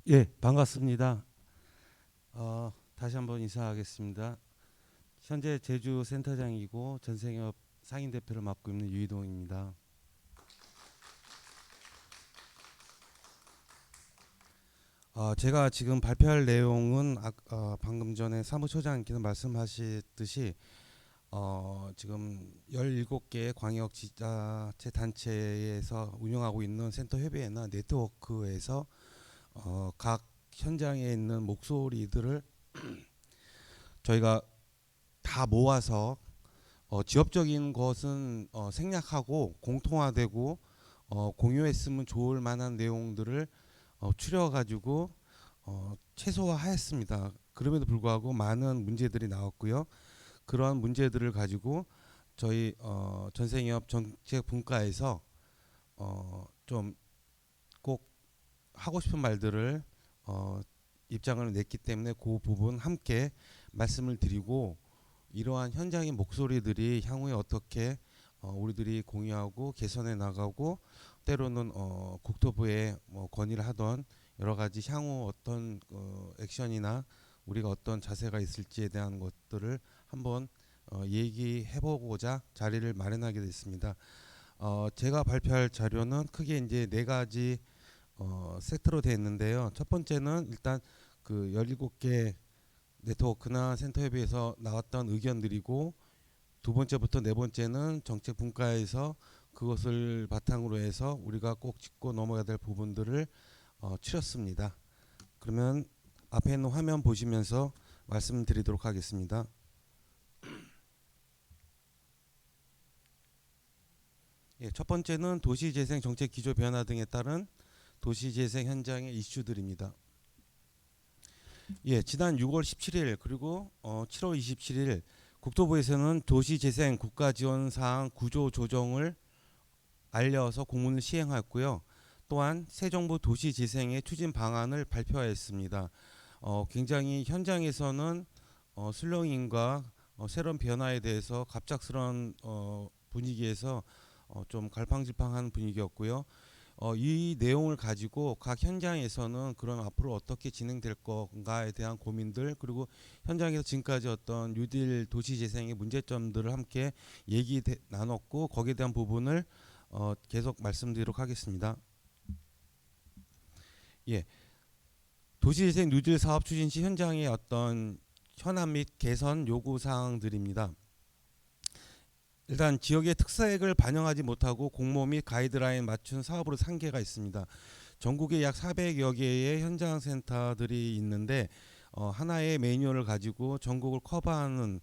예, 반갑습니다. 다시 한번 인사하겠습니다. 현재 제주 센터장이고 전생협 상인 대표를 맡고 있는 유이동입니다. 제가 지금 발표할 내용은 방금 전에 사무처장님께서 말씀하셨듯이 지금 17개의 광역 지자체 단체에서 운영하고 있는 센터 협의회나 네트워크에서 각 현장에 있는 목소리들을 저희가 다 모아서 지역적인 것은 생략하고 공통화되고 공유했으면 좋을 만한 내용들을 추려가지고 최소화하였습니다. 그럼에도 불구하고 많은 문제들이 나왔고요. 그러한 문제들을 가지고 저희 전생협 정책 분과에서 좀 꼭 하고 싶은 말들을 입장을 냈기 때문에 그 부분 함께 말씀을 드리고 이러한 현장의 목소리들이 향후에 어떻게 우리들이 공유하고 개선해 나가고 때로는 국토부에 뭐 건의를 하던 여러 가지 향후 어떤 액션이나 우리가 어떤 자세가 있을지에 대한 것들을 한번 얘기해 보고자 자리를 마련하게 됐습니다. 제가 발표할 자료는 크게 이제 네 가지 세트로 되어 있는데요. 첫 번째는 일단 그 17개 네트워크나 센터 협의에서 나왔던 의견들이고, 두 번째부터 네 번째는 정책 분과에서 그것을 바탕으로 해서 우리가 꼭 짚고 넘어가야 될 부분들을 추렸습니다. 그러면 앞에 있는 화면 보시면서 말씀드리도록 하겠습니다. 예, 첫 번째는 도시재생 정책 기조 변화 등에 따른 도시재생 현장의 이슈들입니다. 예, 지난 6월 17일 그리고 7월 27일 국토부에서는 도시재생 국가지원사항 구조 조정을 알려서 공문을 시행하였고요. 또한 새 정부 도시재생의 추진 방안을 발표하였습니다. 굉장히 현장에서는 슬로잉과 새로운 변화에 대해서 갑작스러운 분위기에서 좀 갈팡질팡한 분위기였고요. 이 내용을 가지고 각 현장에서는 그럼 앞으로 어떻게 진행될 건가에 대한 고민들, 그리고 현장에서 지금까지 어떤 뉴딜 도시재생의 문제점들을 함께 얘기 나눴고 거기에 대한 부분을 계속 말씀드리도록 하겠습니다. 예, 도시재생 뉴딜 사업 추진 시 현장의 어떤 현안 및 개선 요구 사항들입니다. 일단 지역의 특색을 반영하지 못하고 공모 및 가이드라인 맞춘 사업으로 한계가 있습니다. 전국에 약 400여 개의 현장 센터들이 있는데 하나의 매뉴얼을 가지고 전국을 커버하는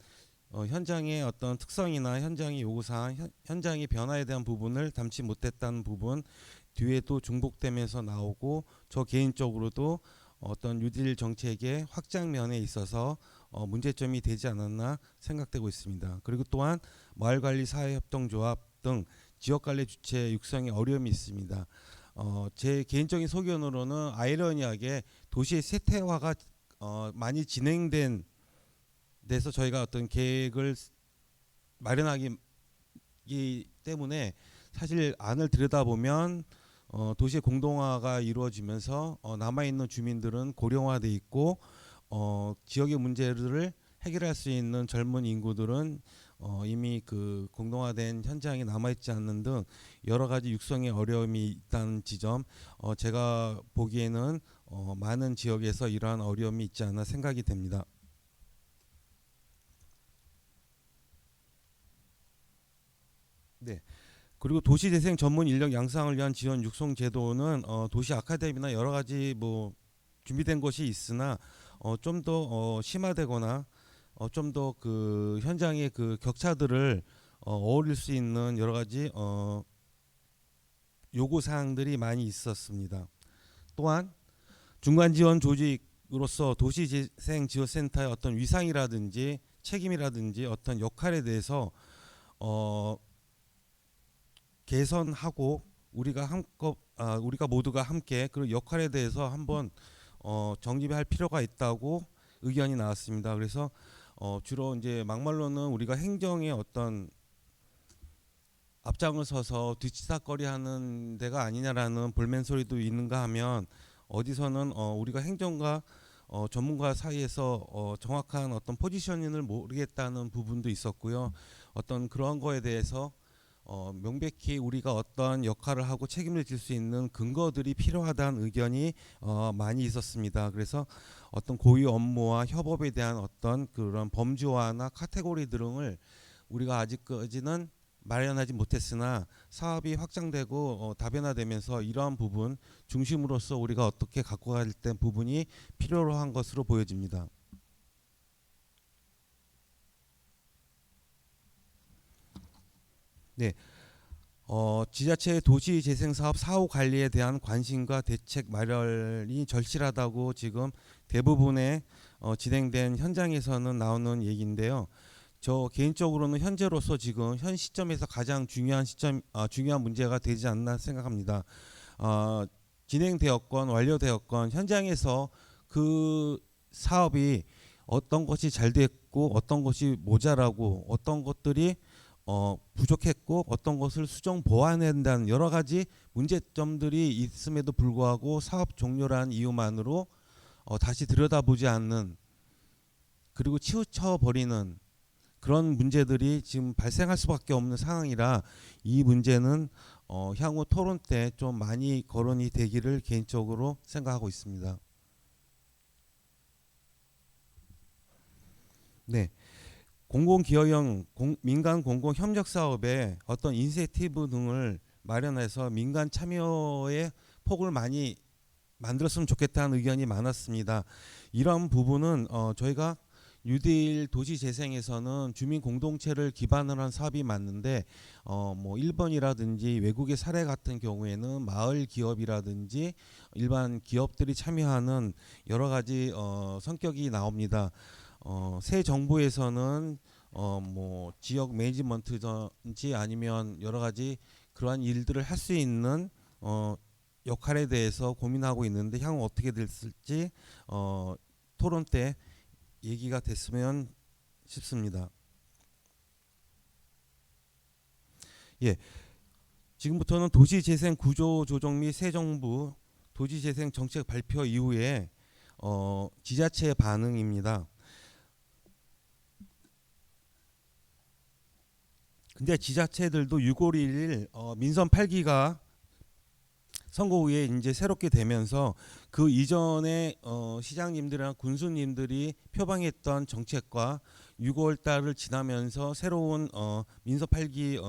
현장의 어떤 특성이나 현장의 요구사항, 현장의 변화에 대한 부분을 담지 못했다는 부분 뒤에도 중복되면서 나오고, 저 개인적으로도 어떤 뉴딜 정책의 확장면에 있어서 문제점이 되지 않았나 생각되고 있습니다. 그리고 또한 마을관리사회협동조합 등 지역관리 주체 육성에 어려움이 있습니다. 제 개인적인 소견으로는 아이러니하게 도시의 세태화가 많이 진행된 데서 저희가 어떤 계획을 마련하기 때문에 사실 안을 들여다보면 도시의 공동화가 이루어지면서 남아있는 주민들은 고령화돼 있고 지역의 문제를 해결할 수 있는 젊은 인구들은 이미 그 공동화된 현장에 남아있지 않는 등 여러 가지 육성의 어려움이 있다는 지점, 제가 보기에는 많은 지역에서 이러한 어려움이 있지 않나 생각이 됩니다. 네. 그리고 도시재생 전문 인력 양성을 위한 지원 육성 제도는 도시 아카데미나 여러 가지 뭐 준비된 것이 있으나 좀 더 심화되거나 좀 더 그 현장의 그 격차들을 어울릴 수 있는 여러 가지 요구 사항들이 많이 있었습니다. 또한 중간 지원 조직으로서 도시재생 지원센터의 어떤 위상이라든지 책임이라든지 어떤 역할에 대해서 어, 개선하고 우리가 모두가 함께 그 역할에 대해서 한번 정립할 필요가 있다고 의견이 나왔습니다. 그래서 주로 이제 막말로는 우리가 행정의 어떤 앞장을 서서 뒤치다거리하는 데가 아니냐라는 볼멘 소리도 있는가 하면 어디서는 우리가 행정과 전문가 사이에서 정확한 어떤 포지셔닝을 모르겠다는 부분도 있었고요. 어떤 그런 거에 대해서 명백히 우리가 어떤 역할을 하고 책임을 질 수 있는 근거들이 필요하다는 의견이 많이 있었습니다. 그래서 어떤 고유 업무와 협업에 대한 어떤 그런 범주화나 카테고리 등을 우리가 아직까지는 마련하지 못했으나 사업이 확장되고 다변화되면서 이러한 부분 중심으로서 우리가 어떻게 갖고 갈 때 부분이 필요로 한 것으로 보여집니다. 네, 지자체의 도시재생사업 사후 관리에 대한 관심과 대책 마련이 절실하다고 지금 대부분의 진행된 현장에서는 나오는 얘기인데요. 저 개인적으로는 현재로서 지금 현 시점에서 가장 중요한 문제가 되지 않나 생각합니다. 어, 진행되었건 완료되었건 현장에서 그 사업이 어떤 것이 잘 됐고 어떤 것이 모자라고 어떤 것들이 부족했고 어떤 것을 수정 보완해야 된다는 여러 가지 문제점들이 있음에도 불구하고 사업 종료란 이유만으로 다시 들여다보지 않는 그리고 치우쳐 버리는 그런 문제들이 지금 발생할 수밖에 없는 상황이라 이 문제는 향후 토론 때 좀 많이 거론이 되기를 개인적으로 생각하고 있습니다. 네, 공공기여형 민간 공공 협력 사업에 어떤 인센티브 등을 마련해서 민간 참여의 폭을 많이 만들었으면 좋겠다는 의견이 많았습니다. 이런 부분은 저희가 뉴딜 도시 재생에서는 주민 공동체를 기반으로 한 사업이 맞는데 뭐 일본이라든지 외국의 사례 같은 경우에는 마을 기업이라든지 일반 기업들이 참여하는 여러 가지 성격이 나옵니다. 새 정부에서는 뭐 지역 매니지먼트든지 아니면 여러 가지 그러한 일들을 할 수 있는 역할에 대해서 고민하고 있는데 향후 어떻게 됐을지 토론 때 얘기가 됐으면 싶습니다. 예, 지금부터는 도시재생 구조조정 및 새 정부 도시재생 정책 발표 이후에 지자체의 반응입니다. 근데 지자체들도 6월 1일 민선 8기가 선거 후에 이제 새롭게 되면서 그 이전에 시장님들이나 군수님들이 표방했던 정책과 6월 달을 지나면서 새로운 민선 8기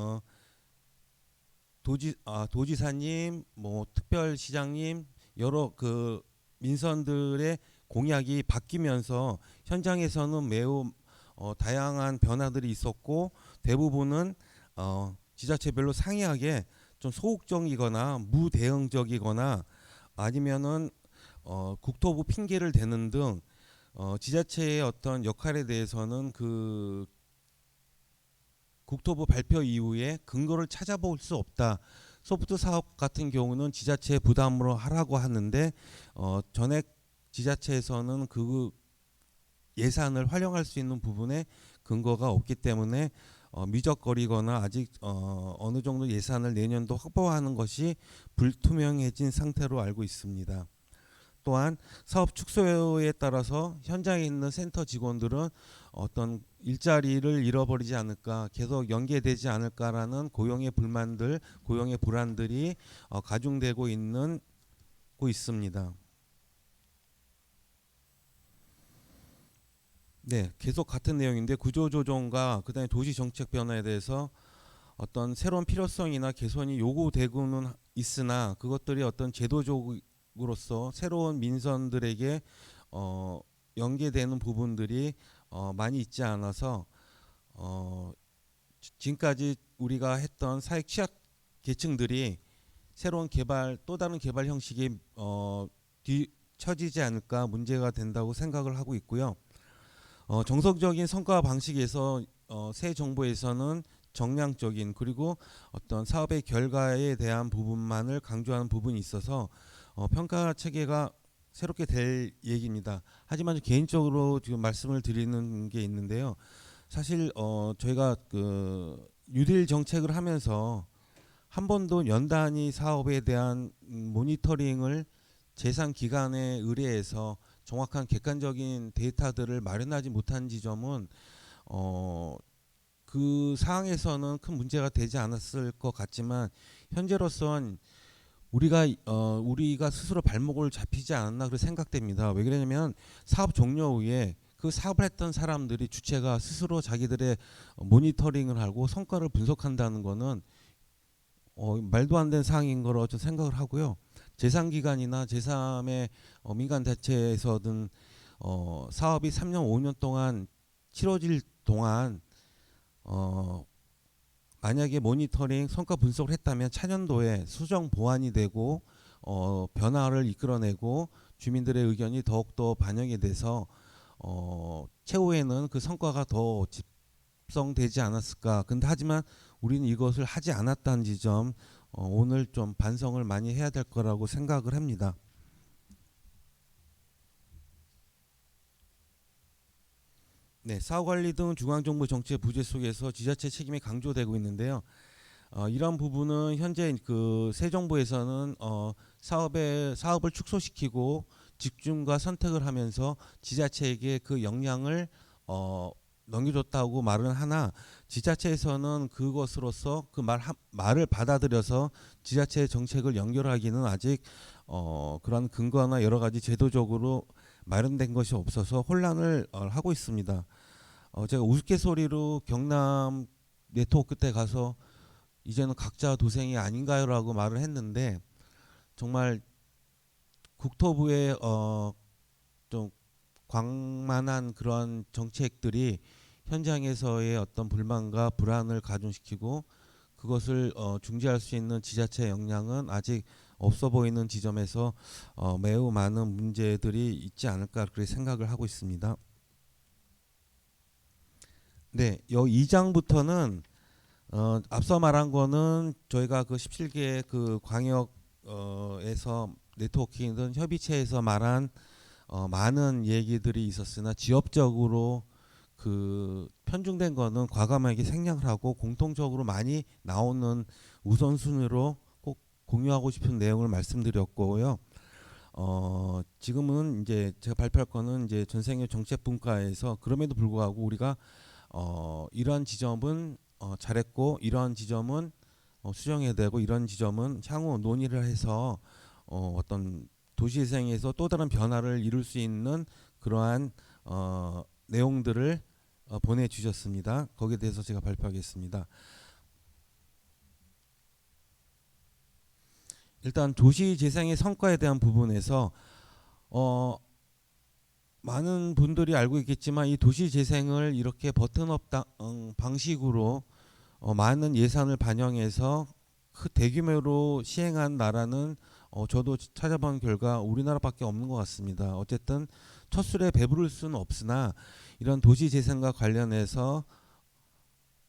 도지사님, 뭐 특별시장님 여러 그 민선들의 공약이 바뀌면서 현장에서는 매우 다양한 변화들이 있었고 대부분은 지자체별로 상이하게 좀 소극적이거나 무대응적이거나 아니면은 국토부 핑계를 대는 등 지자체의 어떤 역할에 대해서는 그 국토부 발표 이후에 근거를 찾아볼 수 없다. 소프트 사업 같은 경우는 지자체 부담으로 하라고 하는데 전액 지자체에서는 그 예산을 활용할 수 있는 부분에 근거가 없기 때문에 미적거리거나 아직 어느 정도 예산을 내년도 확보하는 것이 불투명해진 상태로 알고 있습니다. 또한 사업 축소에 따라서 현장에 있는 센터 직원들은 어떤 일자리를 잃어버리지 않을까, 계속 연계되지 않을까라는 고용의 불만들, 고용의 불안들이 가중되고 있습니다. 네, 계속 같은 내용인데 구조조정과 그다음에 도시 정책 변화에 대해서 어떤 새로운 필요성이나 개선이 요구되고는 있으나 그것들이 어떤 제도적으로서 새로운 민선들에게 연계되는 부분들이 많이 있지 않아서 지금까지 우리가 했던 사회 취약 계층들이 새로운 개발 또 다른 개발 형식이 뒤처지지 않을까 문제가 된다고 생각을 하고 있고요. 정석적인 성과 방식에서 새 정부에서는 정량적인 그리고 어떤 사업의 결과에 대한 부분만을 강조하는 부분이 있어서 평가 체계가 새롭게 될 얘기입니다. 하지만 개인적으로 지금 말씀을 드리는 게 있는데요. 사실 저희가 그 뉴딜 정책을 하면서 한 번도 연단위 사업에 대한 모니터링을 재산 기관에 의뢰해서 정확한 객관적인 데이터들을 마련하지 못한 지점은 어, 그 사항에서는 큰 문제가 되지 않았을 것 같지만 현재로선 우리가 스스로 발목을 잡히지 않았나 그렇게 생각됩니다. 왜 그러냐면 사업 종료 후에 그 사업을 했던 사람들이 주체가 스스로 자기들의 모니터링을 하고 성과를 분석한다는 거는 말도 안 되는 사항인 거로 좀 생각을 하고요. 제3기관이나 제3의 민간 단체에서든 사업이 3년 5년 동안 치러질 동안 어, 만약에 모니터링 성과 분석을 했다면 차년도에 수정 보완이 되고 변화를 이끌어내고 주민들의 의견이 더욱더 반영이 돼서 최후에는 그 성과가 더 집성되지 않았을까. 근데 하지만 우리는 이것을 하지 않았다는 지점 오늘 좀 반성을 많이 해야 될 거라고 생각을 합니다. 네, 사후관리 등 중앙정부 정책 부재 속에서 지자체 책임이 강조되고 있는데요. 이런 부분은 현재 그 새 정부에서는 사업을 축소시키고 집중과 선택을 하면서 지자체에게 그 역량을 어, 넘겨줬다고 말은 하나 지자체에서는 그것으로서 그 말을 받아들여서 지자체 정책을 연결하기는 아직 그런 근거나 여러 가지 제도적으로 마련된 것이 없어서 혼란을 하고 있습니다. 제가 우스갯소리로 경남 네트워크 때 가서 이제는 각자 도생이 아닌가요라고 말을 했는데 정말 국토부의 좀 광만한 그런 정책들이 현장에서의 어떤 불만과 불안을 가중시키고 그것을 중재할 수 있는 지자체 역량은 아직 없어 보이는 지점에서 매우 많은 문제들이 있지 않을까 그렇게 생각을 하고 있습니다. 네, 요 2장부터는 앞서 말한 거는 저희가 그 17개 그 광역에서 네트워킹이든 협의체에서 말한 많은 얘기들이 있었으나 지역적으로 그 편중된 거는 과감하게 생략을 하고 공통적으로 많이 나오는 우선순위로 꼭 공유하고 싶은 내용을 말씀드렸고요. 지금은 이제 제가 발표할 거는 이제 전생의 정책 분과에서 그럼에도 불구하고 우리가 이러한 지점은 잘했고 이러한 지점은 수정해야 되고 이런 지점은 향후 논의를 해서 어떤 도시재생에서 또 다른 변화를 이룰 수 있는 그러한 내용들을 보내주셨습니다. 거기에 대해서 제가 발표하겠습니다. 일단 도시재생의 성과에 대한 부분에서 많은 분들이 알고 있겠지만 이 도시재생을 이렇게 버튼업 방식으로 많은 예산을 반영해서 대규모로 시행한 나라는 저도 찾아본 결과 우리나라밖에 없는 것 같습니다. 어쨌든 첫 술에 배부를 수는 없으나 이런 도시재생과 관련해서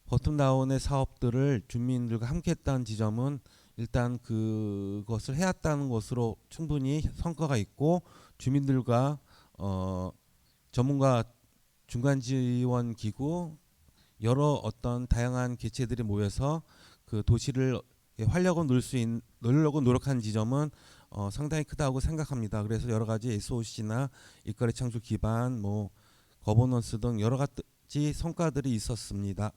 버튼다운의 사업들을 주민들과 함께했다는 지점은 일단 그것을 해왔다는 것으로 충분히 성과가 있고 주민들과 전문가 중간 지원 기구 여러 어떤 다양한 개체들이 모여서 그 도시를 활력을 넣으려고 노력한 지점은 상당히 크다고 생각합니다. 그래서 여러 가지 SOC나 일거리 창출 기반, 뭐 거버넌스 등 여러 가지 성과들이 있었습니다.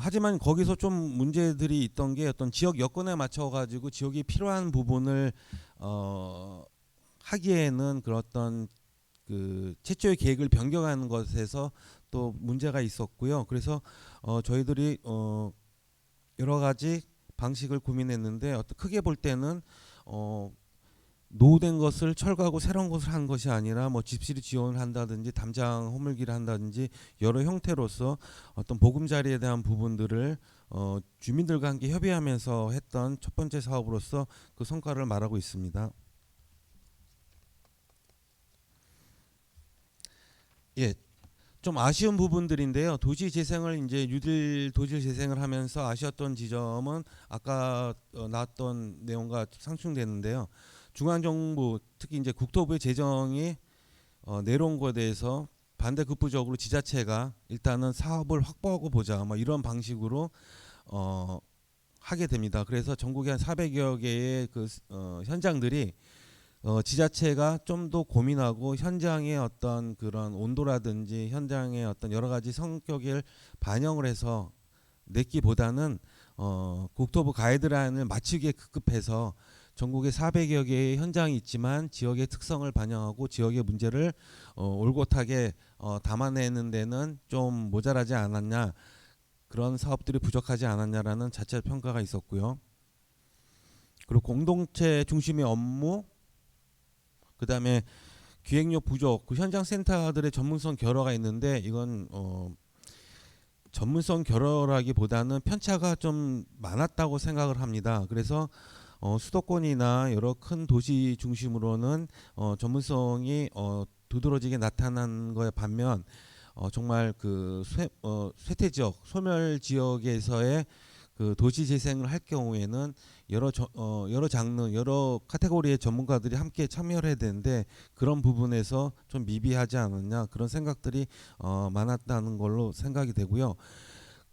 하지만 거기서 좀 문제들이 있던 게 어떤 지역 여건에 맞춰 가지고 지역이 필요한 부분을 하기에는 그런 어떤 그 최초의 계획을 변경하는 것에서 또 문제가 있었고요. 그래서 저희들이 여러 가지 방식을 고민했는데 크게 볼 때는 노후된 것을 철거하고 새로운 것을 한 것이 아니라 뭐 집시리 지원을 한다든지 담장 허물기를 한다든지 여러 형태로서 어떤 보금자리에 대한 부분들을 주민들과 함께 협의하면서 했던 첫 번째 사업으로서 그 성과를 말하고 있습니다. 예, 좀 아쉬운 부분들인데요. 도시 재생을 이제 뉴딜 도시 재생을 하면서 아쉬웠던 지점은 아까 나왔던 내용과 상충되는데요. 중앙정부 특히 이제 국토부의 재정이 내려온 것에 대해서 반대급부적으로 지자체가 일단은 사업을 확보하고 보자 뭐 이런 방식으로 어, 하게 됩니다. 그래서 전국에 한 400여 개의 그 현장들이 지자체가 좀 더 고민하고 현장의 어떤 그런 온도라든지 현장의 어떤 여러 가지 성격을 반영을 해서 냈기보다는 국토부 가이드라인을 맞추기에 급급해서 전국에 400여 개의 현장이 있지만 지역의 특성을 반영하고 지역의 문제를 올곧하게 담아내는 데는 좀 모자라지 않았냐, 그런 사업들이 부족하지 않았냐라는 자체 평가가 있었고요. 그리고 공동체 중심의 업무, 그다음에 기획력 부족, 그 현장 센터들의 전문성 결여가 있는데 이건 전문성 결여라기보다는 편차가 좀 많았다고 생각을 합니다. 그래서 수도권이나 여러 큰 도시 중심으로는 전문성이 두드러지게 나타난 거에 반면 정말 그 쇠퇴 지역, 소멸 지역에서의 그 도시 재생을 할 경우에는 여러 장르, 여러 카테고리의 전문가들이 함께 참여를 해야 되는데 그런 부분에서 좀 미비하지 않았냐, 그런 생각들이 많았다는 걸로 생각이 되고요.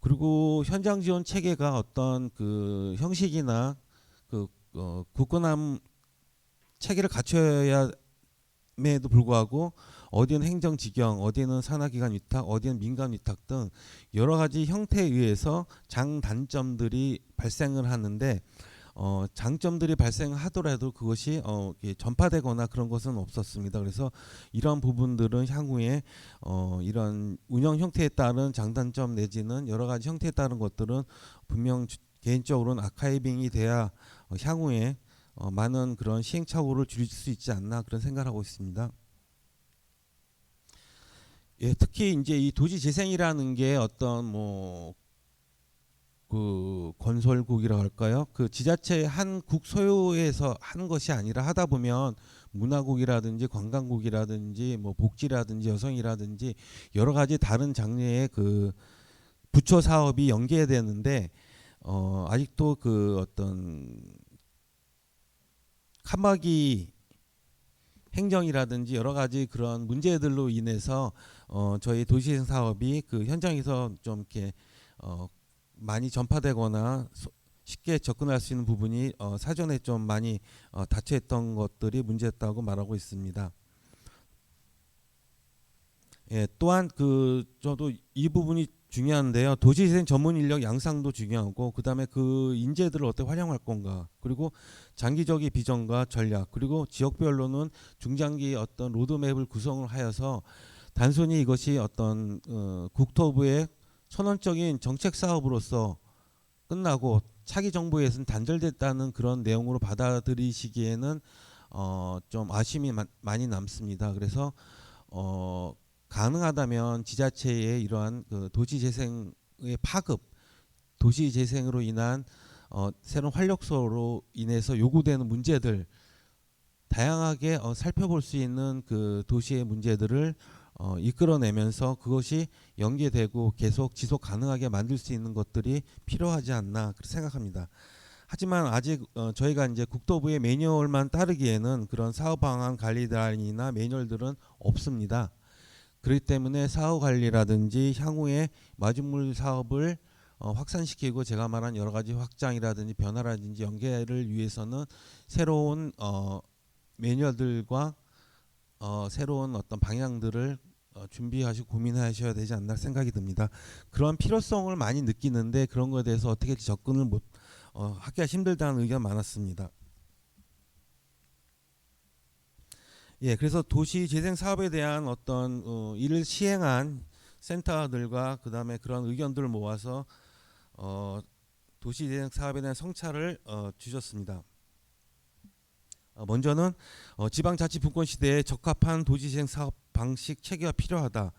그리고 현장 지원 체계가 어떤 그 형식이나 그 굳건함 체계를 갖춰야 에도 불구하고 어디는 행정직영, 어디는 산하기관 위탁, 어디는 민간 위탁 등 여러 가지 형태에 의해서 장단점들이 발생을 하는데 장점들이 발생하더라도 그것이 전파되거나 그런 것은 없었습니다. 그래서 이런 부분들은 향후에 이런 운영 형태에 따른 장단점 내지는 여러 가지 형태에 따른 것들은 분명 개인적으로는 아카이빙이 돼야 향후에 많은 그런 시행착오를 줄일 수 있지 않나, 그런 생각을 하고 있습니다. 예, 특히 이제 이 도시 재생이라는 게 어떤 뭐 그 건설국이라고 할까요? 그 지자체 한 국 소유에서 하는 것이 아니라 하다 보면 문화국이라든지 관광국이라든지 뭐 복지라든지 여성이라든지 여러 가지 다른 장르의 그 부처 사업이 연계되는데 아직도 그 어떤 칸막이 행정이라든지 여러 가지 그런 문제들로 인해서 저희 도시재생 사업이 그 현장에서 좀 이렇게 많이 전파되거나 쉽게 접근할 수 있는 부분이 사전에 좀 많이 닫혀있던 것들이 문제였다고 말하고 있습니다. 예, 또한 그 저도 이 부분이 중요한데요. 도시재생 전문 인력 양상도 중요하고 그다음에 그 인재들을 어떻게 활용할 건가, 그리고 장기적인 비전과 전략, 그리고 지역별로는 중장기 어떤 로드맵을 구성을 하여서 단순히 이것이 어떤 국토부의 선언적인 정책 사업으로서 끝나고 차기 정부에서는 단절됐다는 그런 내용으로 받아들이시기에는 좀 아쉬움이 많이 남습니다. 그래서 가능하다면 지자체의 이러한 그 도시 재생의 파급, 도시 재생으로 인한 새로운 활력소로 인해서 요구되는 문제들 다양하게 살펴볼 수 있는 그 도시의 문제들을 이끌어내면서 그것이 연계되고 계속 지속 가능하게 만들 수 있는 것들이 필요하지 않나 그렇게 생각합니다. 하지만 아직 저희가 이제 국토부의 매뉴얼만 따르기에는 그런 사업 방안 관리단이나 매뉴얼들은 없습니다. 그렇기 때문에 사후 관리라든지 향후에 마중물 사업을 확산시키고 제가 말한 여러 가지 확장이라든지 변화라든지 연계를 위해서는 새로운 매뉴얼들과 새로운 어떤 방향들을 준비하시고 고민하셔야 되지 않나 생각이 듭니다. 그런 필요성을 많이 느끼는데 그런 것에 대해서 어떻게 접근을 하기가 힘들다는 의견 많았습니다. 예, 그래서 도시 재생 사업에 대한 어떤 이를 시행한 센터들과 그다음에 그런 의견들을 모아서 도시 재생 사업에 대한 성찰을 주셨습니다. 먼저는 지방자치분권 시대에 적합한 도시 재생 사업 방식 체계가 필요하다.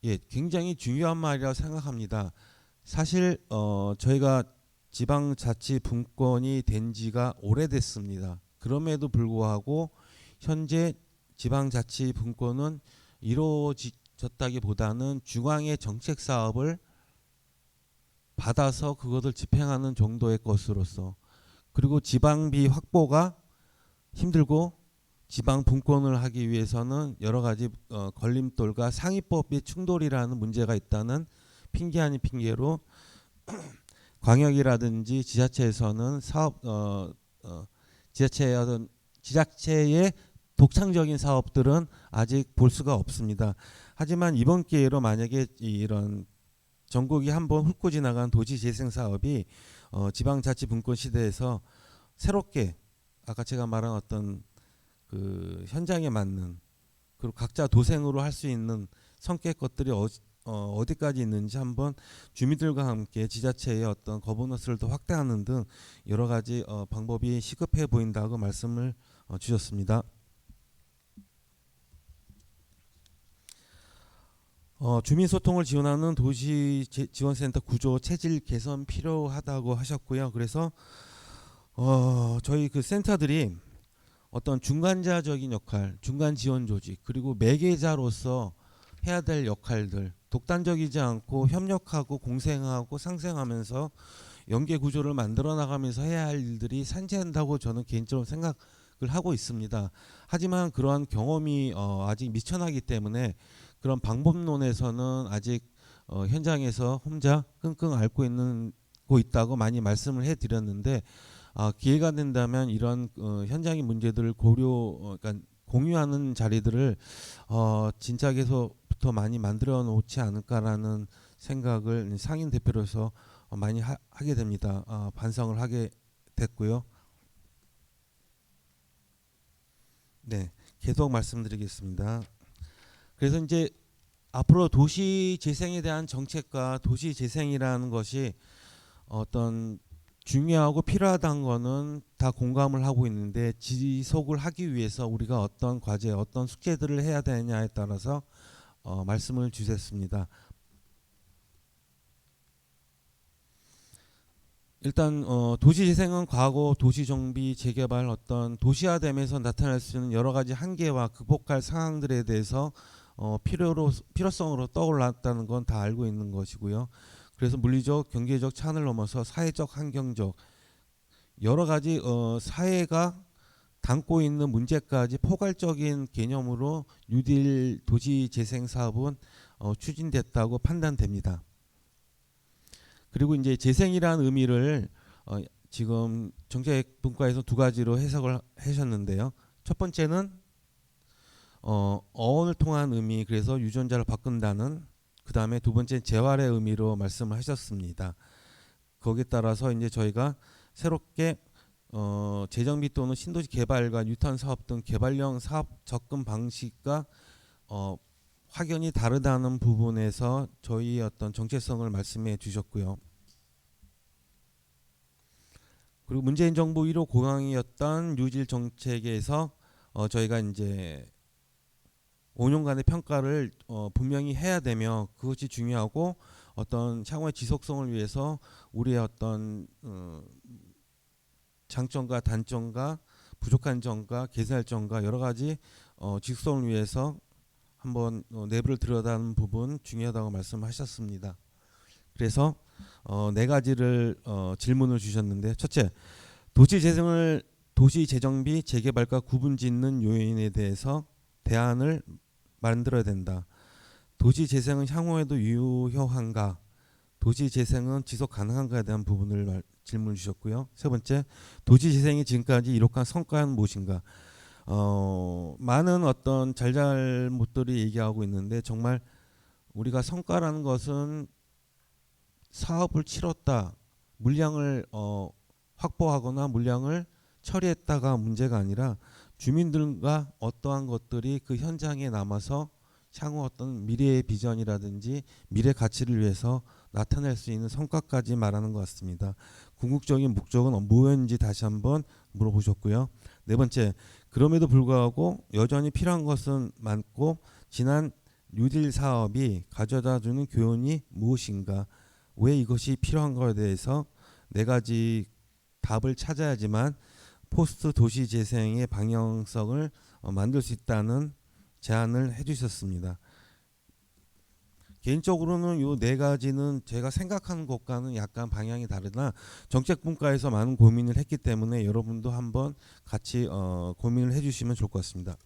예, 굉장히 중요한 말이라고 생각합니다. 사실 저희가 지방자치분권이 된 지가 오래됐습니다. 그럼에도 불구하고 현재 지방자치분권은 이루어졌다기보다는 중앙의 정책 사업을 받아서 그것을 집행하는 정도의 것으로서, 그리고 지방비 확보가 힘들고 지방분권을 하기 위해서는 여러 가지 걸림돌과 상위법의 충돌이라는 문제가 있다는 핑계 아닌 핑계로 광역이라든지 지자체에서는 사업 지자체의 독창적인 사업들은 아직 볼 수가 없습니다. 하지만 이번 기회로 만약에 이런 전국이 한번 훑고 지나간 도시 재생 사업이 지방자치분권 시대에서 새롭게 아까 제가 말한 어떤 그 현장에 맞는 그리고 각자 도생으로 할 수 있는 성격 것들이 어디까지 있는지 한번 주민들과 함께 지자체의 어떤 거버넌스를 더 확대하는 등 여러 가지 방법이 시급해 보인다고 말씀을 주셨습니다. 주민소통을 지원하는 도시지원센터 구조 체질 개선 필요하다고 하셨고요. 그래서 저희 그 센터들이 어떤 중간자적인 역할, 중간 지원 조직, 그리고 매개자로서 해야 될 역할들, 독단적이지 않고 협력하고 공생하고 상생하면서 연계 구조를 만들어 나가면서 해야 할 일들이 산재한다고 저는 개인적으로 생각을 하고 있습니다. 하지만 그러한 경험이 아직 미천하기 때문에 그런 방법론에서는 아직 현장에서 혼자 끙끙 앓고 있다고 많이 말씀을 해드렸는데 기회가 된다면 이런 현장의 문제들을 그러니까 공유하는 자리들을 진작에서부터 많이 만들어 놓지 않을까라는 생각을 상인 대표로서 많이 하게 됩니다. 반성을 하게 됐고요. 네, 계속 말씀드리겠습니다. 그래서 이제 앞으로 도시 재생에 대한 정책과 도시 재생이라는 것이 어떤 중요하고 필요하다는 거는 다 공감을 하고 있는데 지속을 하기 위해서 우리가 어떤 과제, 어떤 숙제들을 해야 되느냐에 따라서 말씀을 주셨습니다. 일단 도시재생은 과거 도시정비, 재개발, 어떤 도시화되면서 나타날 수 있는 여러 가지 한계와 극복할 상황들에 대해서 필요성으로 떠올랐다는 건 다 알고 있는 것이고요. 그래서 물리적, 경제적 차원을 넘어서 사회적, 환경적 여러 가지 사회가 담고 있는 문제까지 포괄적인 개념으로 뉴딜 도시재생 사업은 추진됐다고 판단됩니다. 그리고 이제 재생이라는 의미를 지금 정책분과에서 두 가지로 해석을 하셨는데요. 첫 번째는 어원을 통한 의미, 그래서 유전자를 바꾼다는, 그 다음에 두 번째 재활의 의미로 말씀을 하셨습니다. 거기에 따라서 이제 저희가 새롭게 재정비 또는 신도시 개발과 뉴턴 사업 등 개발형 사업 접근 방식과 확연히 다르다는 부분에서 저희 어떤 정체성을 말씀해 주셨고요. 그리고 문재인 정부 1호 공약이었던 뉴딜 정책에서 저희가 이제 5년간의 평가를 분명히 해야 되며 그것이 중요하고 어떤 향후의 지속성을 위해서 우리의 어떤 장점과 단점과 부족한 점과 개선할 점과 여러 가지 지속성을 위해서 한번 내부를 들여다보는 부분 중요하다고 말씀하셨습니다. 그래서 네 가지를 질문을 주셨는데, 첫째, 도시 재정비 재개발과 구분짓는 요인에 대해서 대안을 만들어야 된다. 도시 재생은 향후에도 유효한가? 도시 재생은 지속 가능한가에 대한 부분을 질문 주셨고요. 세 번째, 도시 재생이 지금까지 이룩한 성과는 무엇인가? 많은 어떤 잘잘못들이 얘기하고 있는데 정말 우리가 성과라는 것은 사업을 치렀다, 물량을 확보하거나 물량을 처리했다가 문제가 아니라 주민들과 어떠한 것들이 그 현장에 남아서 향후 어떤 미래의 비전이라든지 미래 가치를 위해서 나타낼 수 있는 성과까지 말하는 것 같습니다. 궁극적인 목적은 뭐였는지 다시 한번 물어보셨고요. 네 번째, 그럼에도 불구하고 여전히 필요한 것은 많고 지난 뉴딜 사업이 가져다주는 교훈이 무엇인가, 왜 이것이 필요한 것에 대해서 네 가지 답을 찾아야지만 포스트 도시 재생의 방향성을 만들 수 있다는 제안을 해주셨습니다. 개인적으로는 이 네 가지는 제가 생각하는 것과는 약간 방향이 다르나 정책분과에서 많은 고민을 했기 때문에 여러분도 한번 같이 고민을 해주시면 좋을 것 같습니다.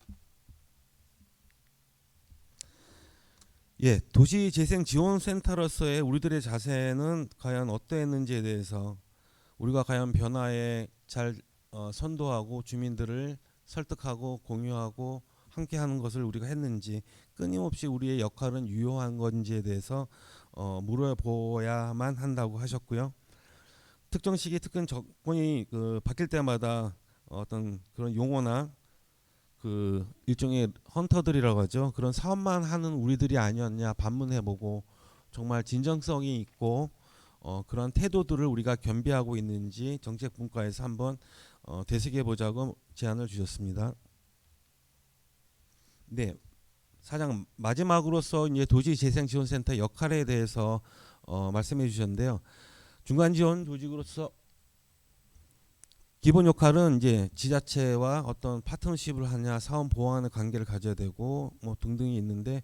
예, 도시재생지원센터로서의 우리들의 자세는 과연 어떠했는지에 대해서 우리가 과연 변화에 잘 선도하고 주민들을 설득하고 공유하고 함께하는 것을 우리가 했는지, 끊임없이 우리의 역할은 유효한 건지에 대해서 물어보아야만 한다고 하셨고요. 특정 시기 특정 정권이 바뀔 때마다 어떤 그런 용어나 그 일종의 헌터들이라고 하죠. 그런 사업만 하는 우리들이 아니었냐 반문해보고, 정말 진정성이 있고 그런 태도들을 우리가 겸비하고 있는지 정책 분과에서 한번 되새겨보자고 제안을 주셨습니다. 네, 사장 마지막으로서 이제 도시재생지원센터 역할에 대해서 말씀해 주셨는데요. 중간지원 조직으로서 기본 역할은 이제 지자체와 어떤 파트너십을 하냐, 사업 보완의 관계를 가져야 되고 뭐 등등이 있는데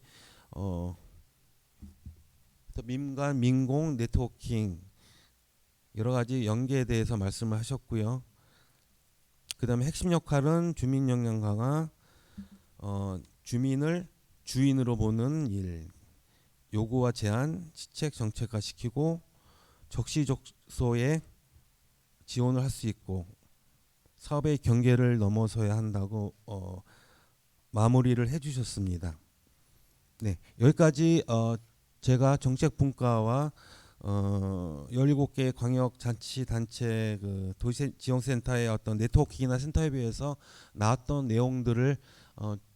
또 민간 민공 네트워킹 여러 가지 연계에 대해서 말씀을 하셨고요. 그다음에 핵심 역할은 주민 역량 강화, 주민을 주인으로 보는 일, 요구와 제안, 시책 정책화 시키고 적시적소에 지원을 할 수 있고 사업의 경계를 넘어서야 한다고 마무리를 해주셨습니다. 네, 여기까지 제가 정책분과와 17개 광역자치단체 그 도시지원센터의 어떤 네트워킹이나 센터협의회에서 나왔던 내용들을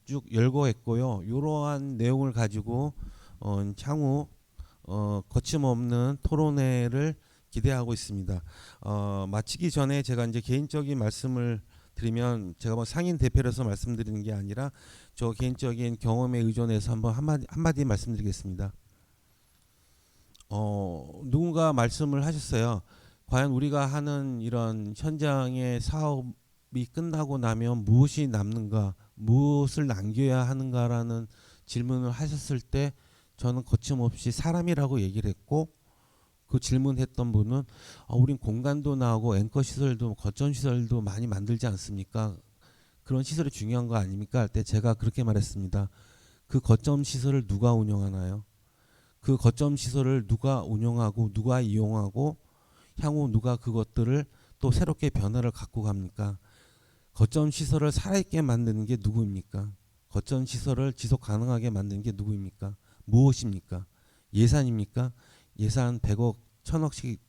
쭉 열거했고요. 이러한 내용을 가지고 향후 거침없는 토론회를 기대하고 있습니다. 마치기 전에 제가 이제 개인적인 말씀을 드리면, 제가 뭐 상인 대표로서 말씀드리는 게 아니라 저 개인적인 경험에 의존해서 한번 한마디 말씀드리겠습니다. 누군가 말씀을 하셨어요. 과연 우리가 하는 이런 현장의 사업이 끝나고 나면 무엇이 남는가, 무엇을 남겨야 하는가라는 질문을 하셨을 때 저는 거침없이 사람이라고 얘기를 했고, 그 질문했던 분은 우린 공간도 나오고 앵커 시설도 거점 시설도 많이 만들지 않습니까? 그런 시설이 중요한 거 아닙니까? 할 때 제가 그렇게 말했습니다. 그 거점 시설을 누가 운영하나요? 그 거점 시설을 누가 운영하고 누가 이용하고 향후 누가 그것들을 또 새롭게 변화를 갖고 갑니까? 거점 시설을 살아있게 만드는 게 누구입니까? 거점 시설을 지속 가능하게 만드는 게 누구입니까? 무엇입니까? 예산입니까? 예산 100억, 1000억씩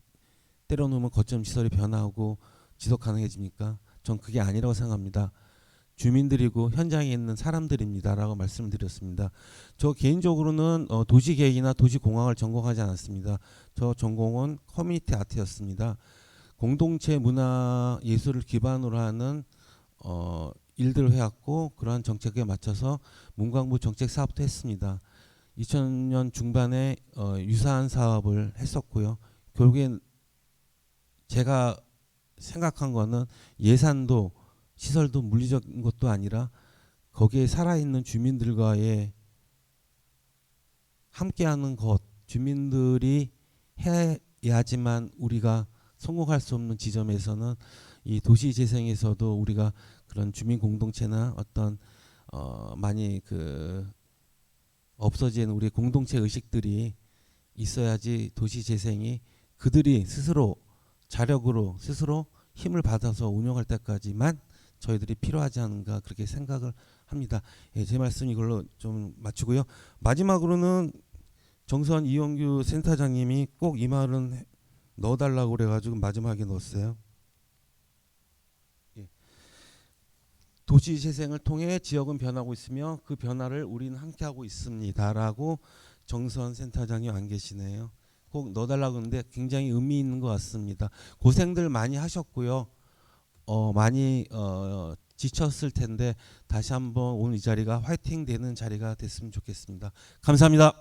때려놓으면 거점 시설이 변화하고 지속 가능해집니까? 전 그게 아니라고 생각합니다. 주민들이고 현장에 있는 사람들입니다라고 말씀드렸습니다. 저 개인적으로는 도시계획이나 도시공학을 전공하지 않았습니다. 저 전공은 커뮤니티 아트였습니다. 공동체 문화 예술을 기반으로 하는 일들을 해왔고, 그러한 정책에 맞춰서 문광부 정책 사업도 했습니다. 2000년 중반에 유사한 사업을 했었고요. 결국엔 제가 생각한 거는 예산도 시설도 물리적인 것도 아니라 거기에 살아있는 주민들과의 함께하는 것, 주민들이 해야지만 우리가 성공할 수 없는 지점에서는 이 도시 재생에서도 우리가 그런 주민 공동체나 어떤 많이 그 없어진 우리 공동체 의식들이 있어야지 도시 재생이 그들이 스스로 자력으로 스스로 힘을 받아서 운영할 때까지만 저희들이 필요하지 않은가, 그렇게 생각을 합니다. 예, 제 말씀 이걸로 좀 마치고요. 마지막으로는 정선 이용규 센터장님이 꼭 이 말은 넣어달라고 그래가지고 마지막에 넣었어요. 예. 도시 재생을 통해 지역은 변하고 있으며 그 변화를 우리는 함께하고 있습니다라고 정선 센터장이 안 계시네요. 꼭 넣어달라고 하는데 굉장히 의미 있는 것 같습니다. 고생들 많이 하셨고요. 많이 지쳤을 텐데 다시 한번 오늘 이 자리가 화이팅 되는 자리가 됐으면 좋겠습니다. 감사합니다.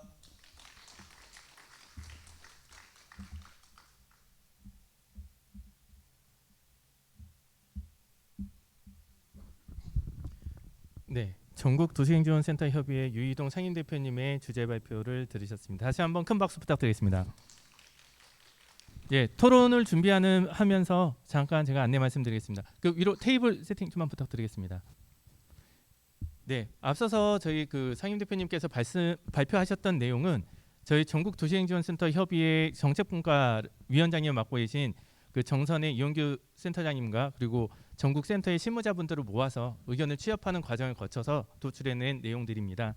네, 전국 도시행지원센터 협의회 유이동 상임대표님의 주제 발표를 들으셨습니다. 다시 한번 큰 박수 부탁드리겠습니다. 예, 토론을 준비하면서 잠깐 제가 안내 말씀드리겠습니다. 그 위로 테이블 세팅 좀만 부탁드리겠습니다. 네, 앞서서 저희 그 상임 대표님께서 발표하셨던 내용은 저희 전국 도시행지원센터 협의회 정책분과 위원장님 맡고 계신 그 정선의 이용규 센터장님과 그리고 전국 센터의 실무자분들을 모아서 의견을 취합하는 과정을 거쳐서 도출해낸 내용들입니다.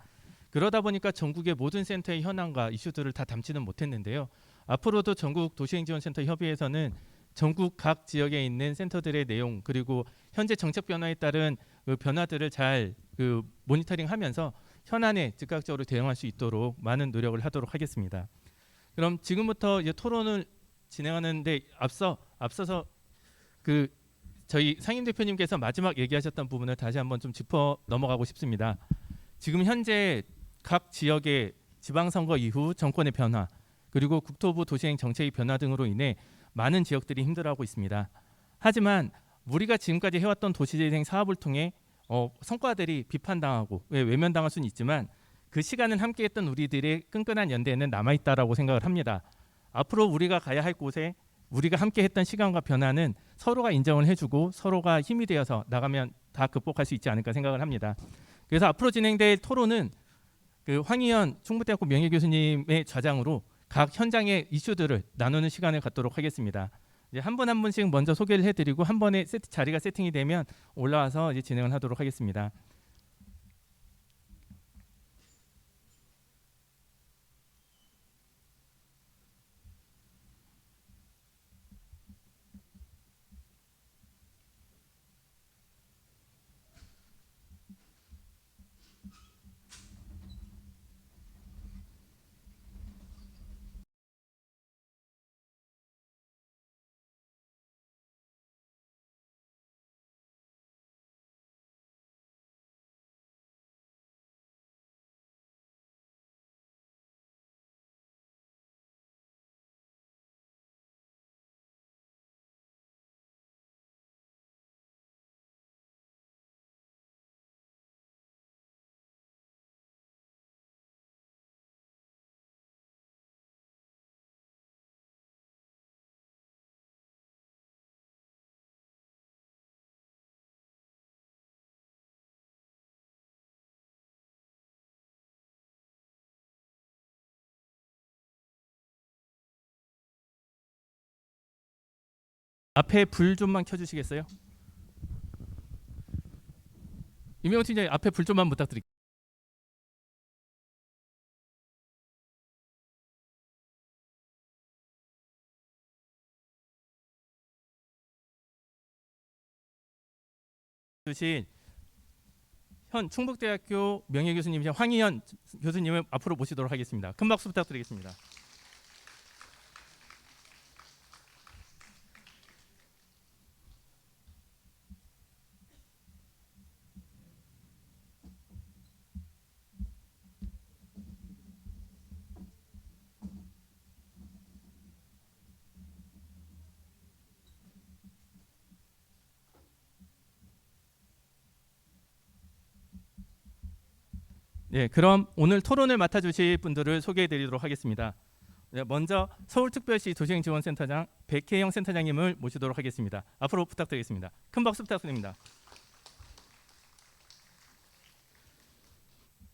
그러다 보니까 전국의 모든 센터의 현황과 이슈들을 다 담지는 못했는데요. 앞으로도 전국 도시행지원센터 협의회에서는 전국 각 지역에 있는 센터들의 내용 그리고 현재 정책 변화에 따른 그 변화들을 잘 그 모니터링하면서 현안에 즉각적으로 대응할 수 있도록 많은 노력을 하도록 하겠습니다. 그럼 지금부터 이제 토론을 진행하는데 앞서서 그 저희 상임 대표님께서 마지막 얘기하셨던 부분을 다시 한번 좀 짚어 넘어가고 싶습니다. 지금 현재 각 지역의 지방선거 이후 정권의 변화 그리고 국토부 도시행 정책의 변화 등으로 인해 많은 지역들이 힘들어하고 있습니다. 하지만 우리가 지금까지 해왔던 도시재생 사업을 통해 성과들이 비판당하고 외면당할 수는 있지만 그 시간을 함께했던 우리들의 끈끈한 연대는 남아있다라고 생각을 합니다. 앞으로 우리가 가야 할 곳에 우리가 함께했던 시간과 변화는 서로가 인정을 해주고 서로가 힘이 되어서 나가면 다 극복할 수 있지 않을까 생각을 합니다. 그래서 앞으로 진행될 토론은 그 황희연 충북대학교 명예교수님의 좌장으로 각 현장의 이슈들을 나누는 시간을 갖도록 하겠습니다. 이제 한 분 한 분씩 먼저 소개를 해드리고 한 번에 자리가 세팅이 되면 올라와서 이제 진행을 하도록 하겠습니다. 앞에 불 좀만 켜주시겠어요? 임명호 팀장님 앞에 불 좀만 부탁드릴게요. 주신 현 충북대학교 명예교수님이신 황희연 교수님을 앞으로 모시도록 하겠습니다. 큰 박수 부탁드리겠습니다. 네, 그럼 오늘 토론을 맡아주실 분들을 소개해드리도록 하겠습니다. 네, 먼저 서울특별시 도시행지원센터장 백혜영 센터장님을 모시도록 하겠습니다. 앞으로 부탁드리겠습니다. 큰 박수 부탁드립니다.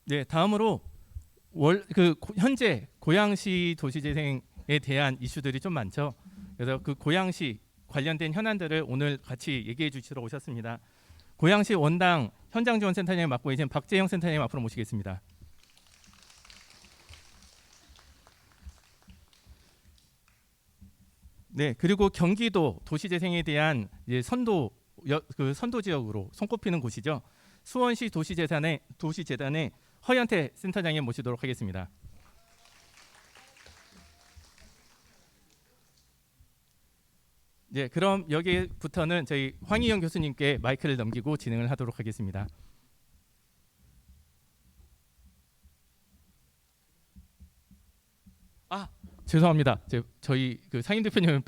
네, 다음으로 현재 고양시 도시재생에 대한 이슈들이 좀 많죠. 그래서 그 고양시 관련된 현안들을 오늘 같이 얘기해 주시러 오셨습니다. 고양시 원당 현장지원센터장을 맡고 계신 박재영 센터장님 앞으로 모시겠습니다. 네, 그리고 경기도 도시재생에 대한 선도 지역으로 손꼽히는 곳이죠. 수원시 도시재단의 허연태 센터장님 모시도록 하겠습니다. 네, 그럼 여기부터는 저희 황희영 교수님께 마이크를 넘기고 진행을 하도록 하겠습니다. 죄송합니다. 저희 그 상임 대표님을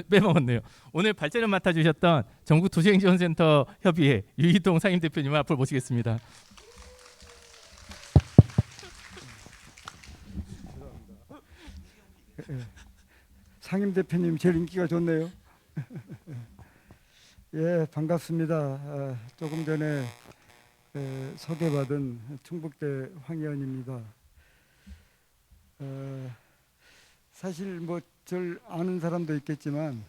빼먹었네요. 오늘 발제를 맡아주셨던 전국 도시행지원센터 협의회 유희동 상임 대표님을 앞으로 모시겠습니다. 상임 대표님 제일 인기가 좋네요. 예, 반갑습니다. 조금 전에 소개받은 충북대 황희안입니다. 사실 뭐 절 아는 사람도 있겠지만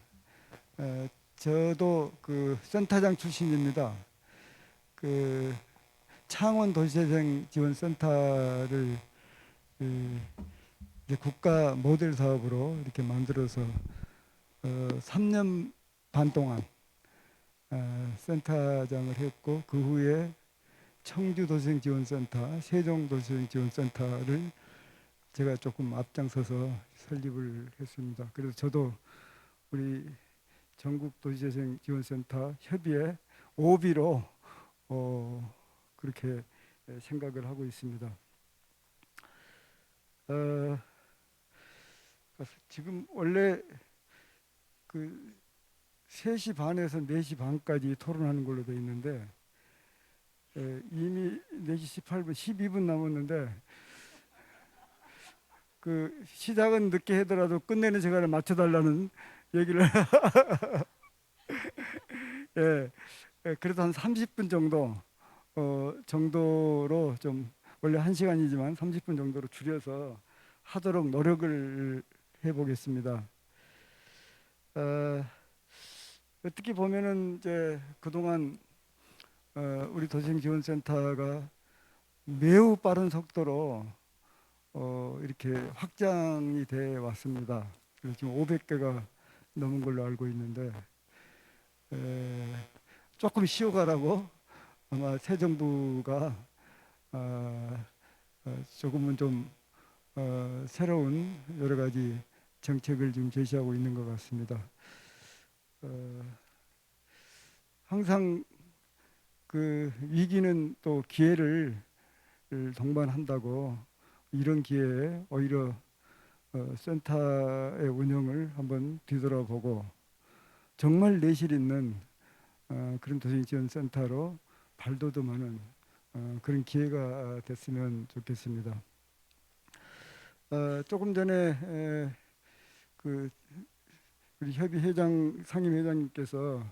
저도 그 센터장 출신입니다. 그 창원 도시재생 지원센터를 이제 국가 모델 사업으로 이렇게 만들어서 3년 반 동안 센터장을 했고, 그 후에 청주 도시재생 지원센터, 세종 도시재생 지원센터를 제가 조금 앞장서서 설립을 했습니다. 그래서 저도 우리 전국 도시재생 지원센터 협의회 OB로 그렇게 생각을 하고 있습니다. 지금 원래 그 3시 반에서 4시 반까지 토론하는 걸로 되어 있는데 이미 4시 18분, 12분 남았는데 그 시작은 늦게 하더라도 끝내는 시간을 맞춰달라는 얘기를 예, 그래도 한 30분 정도 정도로 좀, 원래 1시간이지만 30분 정도로 줄여서 하도록 노력을 해보겠습니다. 어떻게 보면은 이제 그동안 우리 도시재생지원센터가 매우 빠른 속도로 이렇게 확장이 돼 왔습니다. 그래서 지금 500개가 넘은 걸로 알고 있는데 조금 쉬어가라고 아마 새 정부가 조금은 좀 새로운 여러 가지 정책을 지금 제시하고 있는 것 같습니다. 항상 그 위기는 또 기회를 동반한다고, 이런 기회에 오히려 센터의 운영을 한번 뒤돌아보고 정말 내실 있는 그런 도시지원센터로 발돋움하는 그런 기회가 됐으면 좋겠습니다. 조금 전에 그 우리 협의회장, 상임회장님께서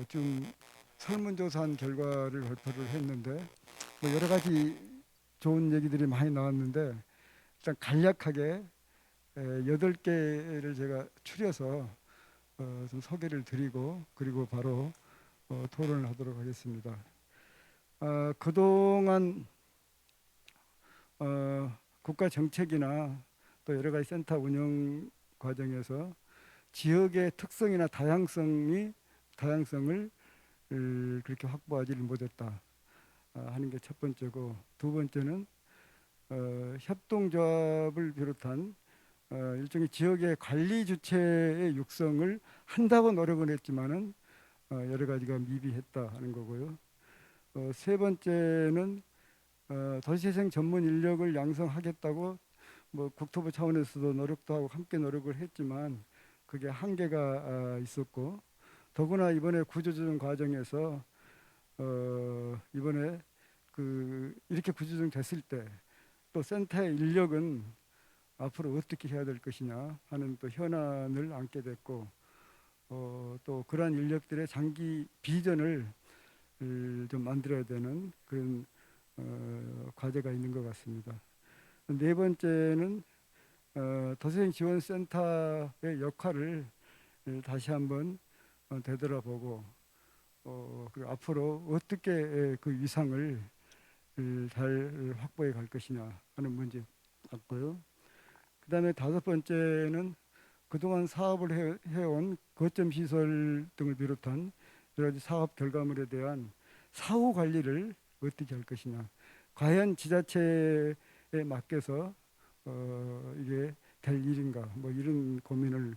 좀 설문조사한 결과를 발표를 했는데 뭐 여러 가지 좋은 얘기들이 많이 나왔는데, 일단 간략하게 8개를 제가 추려서 좀 소개를 드리고 그리고 바로 토론을 하도록 하겠습니다. 그동안 국가 정책이나 또 여러 가지 센터 운영 과정에서 지역의 특성이나 다양성을 그렇게 확보하지를 못했다 하는 게 첫 번째고, 두 번째는 협동조합을 비롯한 일종의 지역의 관리 주체의 육성을 한다고 노력을 했지만은 여러 가지가 미비했다 하는 거고요. 세 번째는 도시재생 전문 인력을 양성하겠다고 뭐 국토부 차원에서도 노력도 하고 함께 노력을 했지만 그게 한계가 있었고, 더구나 이번에 구조조정 과정에서 이번에 이렇게 구조조정 됐을 때 또 센터의 인력은 앞으로 어떻게 해야 될 것이냐 하는 또 현안을 안게 됐고, 또 그러한 인력들의 장기 비전을 좀 만들어야 되는 그런 과제가 있는 것 같습니다. 네 번째는 도시재생지원센터의 역할을 다시 한번 되돌아보고 그리고 앞으로 어떻게 그 위상을 잘 확보해 갈 것이냐 하는 문제 같고요. 그 다음에 다섯 번째는 그동안 사업을 해온 거점 시설 등을 비롯한 여러 가지 사업 결과물에 대한 사후 관리를 어떻게 할 것이냐, 과연 지자체에 맡겨서 이게 될 일인가, 뭐 이런 고민을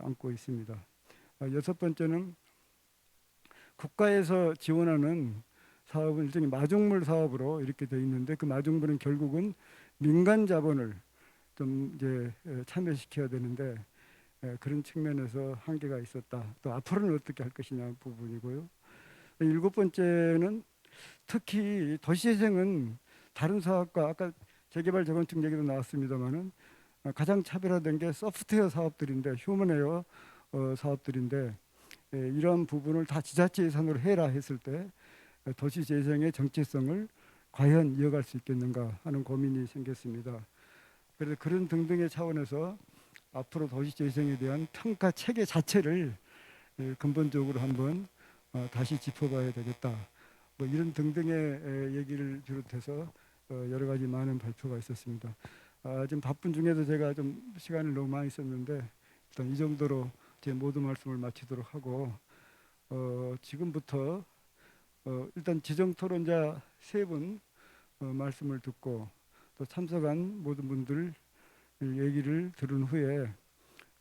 안고 있습니다. 여섯 번째는 국가에서 지원하는 사업은 일종의 마중물 사업으로 이렇게 되어 있는데, 그 마중물은 결국은 민간 자본을 좀 이제 참여시켜야 되는데 그런 측면에서 한계가 있었다. 또 앞으로는 어떻게 할 것이냐 부분이고요. 일곱 번째는 특히 도시재생은 다른 사업과 아까 재개발 재건축 얘기도 나왔습니다만은 가장 차별화된 게 소프트웨어 사업들인데, 휴먼웨어 사업들인데 이런 부분을 다 지자체 예산으로 해라 했을 때 도시 재생의 정체성을 과연 이어갈 수 있겠는가 하는 고민이 생겼습니다. 그래서 그런 등등의 차원에서 앞으로 도시 재생에 대한 평가 체계 자체를 근본적으로 한번 다시 짚어봐야 되겠다. 뭐 이런 등등의 얘기를 비롯해서 여러 가지 많은 발표가 있었습니다. 지금 바쁜 중에도 제가 좀 시간을 너무 많이 썼는데 일단 이 정도로 제 모든 말씀을 마치도록 하고 지금부터 일단 지정 토론자 3분 말씀을 듣고 또 참석한 모든 분들 얘기를 들은 후에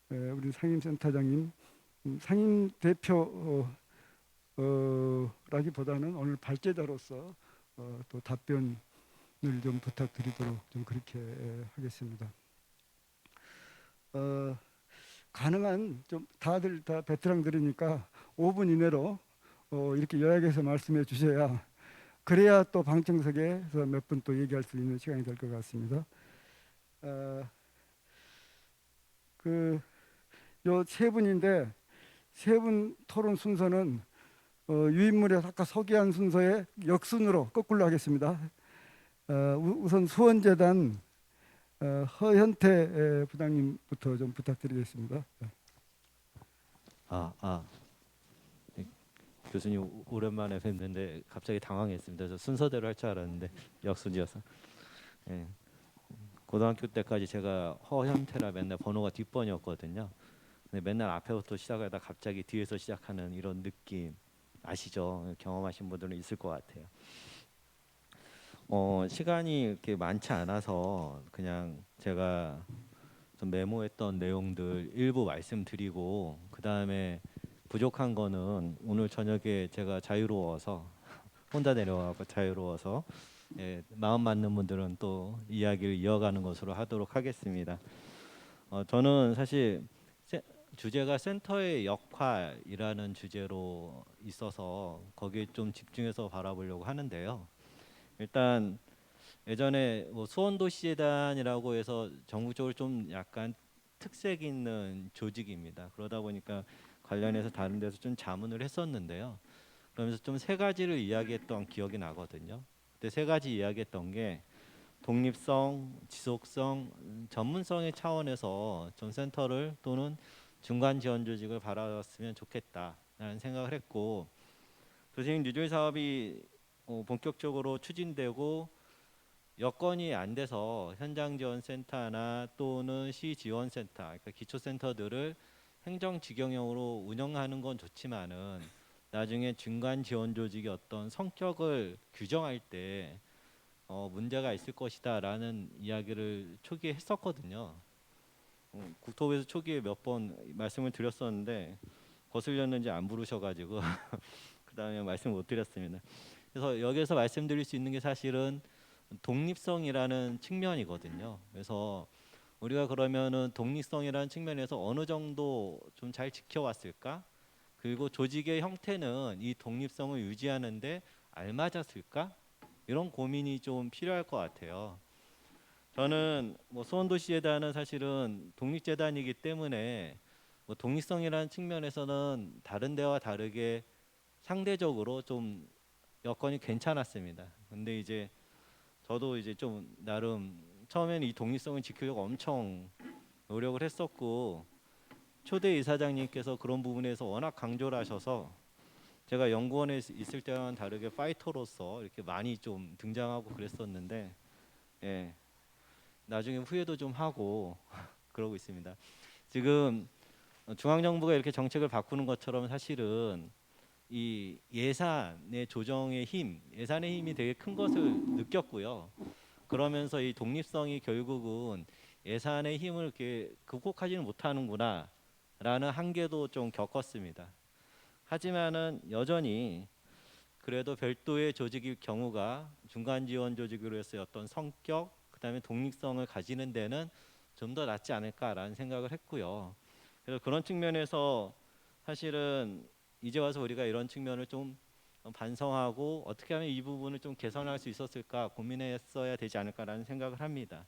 우리 상임센터장님 상임 대표 라기보다는 오늘 발제자로서 또 답변을 좀 부탁드리도록 좀 그렇게 하겠습니다. 가능한 좀 다들 다 베테랑들이니까 5분 이내로 이렇게 요약해서 말씀해 주셔야 그래야 또 방청석에서 몇 분 또 얘기할 수 있는 시간이 될 것 같습니다. 요 3분인데 3분 토론 순서는 유인물에 아까 소개한 순서의 역순으로 거꾸로 하겠습니다. 우선 수원재단 허현태 부장님부터 좀 부탁드리겠습니다. 네, 교수님 오랜만에 뵙는데 갑자기 당황했습니다. 저 순서대로 할 줄 알았는데 역순이어서. 예. 고등학교 때까지 제가 허현태라 맨날 번호가 뒷번이었거든요. 근데 맨날 앞에부터 시작하다 갑자기 뒤에서 시작하는 이런 느낌 아시죠? 경험하신 분들은 있을 것 같아요. 시간이 이렇게 많지 않아서 그냥 제가 좀 메모했던 내용들 일부 말씀드리고 그 다음에 부족한 거는 오늘 저녁에 제가 자유로워서 혼자 내려와서 자유로워서 마음 맞는 분들은 또 이야기를 이어가는 것으로 하도록 하겠습니다. 저는 사실 주제가 센터의 역할이라는 주제로 있어서 거기에 좀 집중해서 바라보려고 하는데요. 일단 예전에 뭐 수원도시재단이라고 해서 전국적으로 좀 약간 특색 있는 조직입니다. 그러다 보니까 관련해서 다른 데서 좀 자문을 했었는데요. 그러면서 좀 3가지를 이야기했던 기억이 나거든요. 그때 3가지 이야기했던 게 독립성, 지속성, 전문성의 차원에서 좀 센터를 또는 중간 지원 조직을 바라봤으면 좋겠다라는 생각을 했고, 도시행 뉴딜 사업이 본격적으로 추진되고 여건이 안 돼서 현장 지원 센터나 또는 시 지원 센터, 그러니까 기초 센터들을 행정 직영형으로 운영하는 건 좋지만은 나중에 중간 지원 조직의 어떤 성격을 규정할 때 문제가 있을 것이다라는 이야기를 초기에 했었거든요. 국토부에서 초기에 몇 번 말씀을 드렸었는데 거슬렸는지 안 부르셔가지고 그 다음에 말씀 못 드렸습니다. 그래서 여기서 말씀드릴 수 있는 게 사실은 독립성이라는 측면이거든요. 그래서 우리가 그러면은 독립성이라는 측면에서 어느 정도 좀 잘 지켜왔을까? 그리고 조직의 형태는 이 독립성을 유지하는데 알맞았을까? 이런 고민이 좀 필요할 것 같아요. 저는 뭐 수원도시재단은 사실은 독립재단이기 때문에 뭐 독립성이라는 측면에서는 다른 데와 다르게 상대적으로 좀 여건이 괜찮았습니다. 근데 이제 저도 이제 좀 나름 처음에는 이 독립성을 지키려고 엄청 노력을 했었고 초대 이사장님께서 그런 부분에서 워낙 강조를 하셔서 제가 연구원에 있을 때와는 다르게 파이터로서 이렇게 많이 좀 등장하고 그랬었는데 나중에 후회도 좀 하고 그러고 있습니다. 지금 중앙정부가 이렇게 정책을 바꾸는 것처럼 사실은 이 예산의 조정의 힘, 예산의 힘이 되게 큰 것을 느꼈고요. 그러면서 이 독립성이 결국은 예산의 힘을 이렇게 극복하지는 못하는구나라는 한계도 좀 겪었습니다. 하지만은 여전히 그래도 별도의 조직일 경우가 중간 지원 조직으로서의 어떤 성격, 그다음에 독립성을 가지는 데는 좀 더 낫지 않을까라는 생각을 했고요. 그래서 그런 측면에서 사실은 이제 와서 우리가 이런 측면을 좀 반성하고 어떻게 하면 이 부분을 좀 개선할 수 있었을까 고민했어야 되지 않을까라는 생각을 합니다.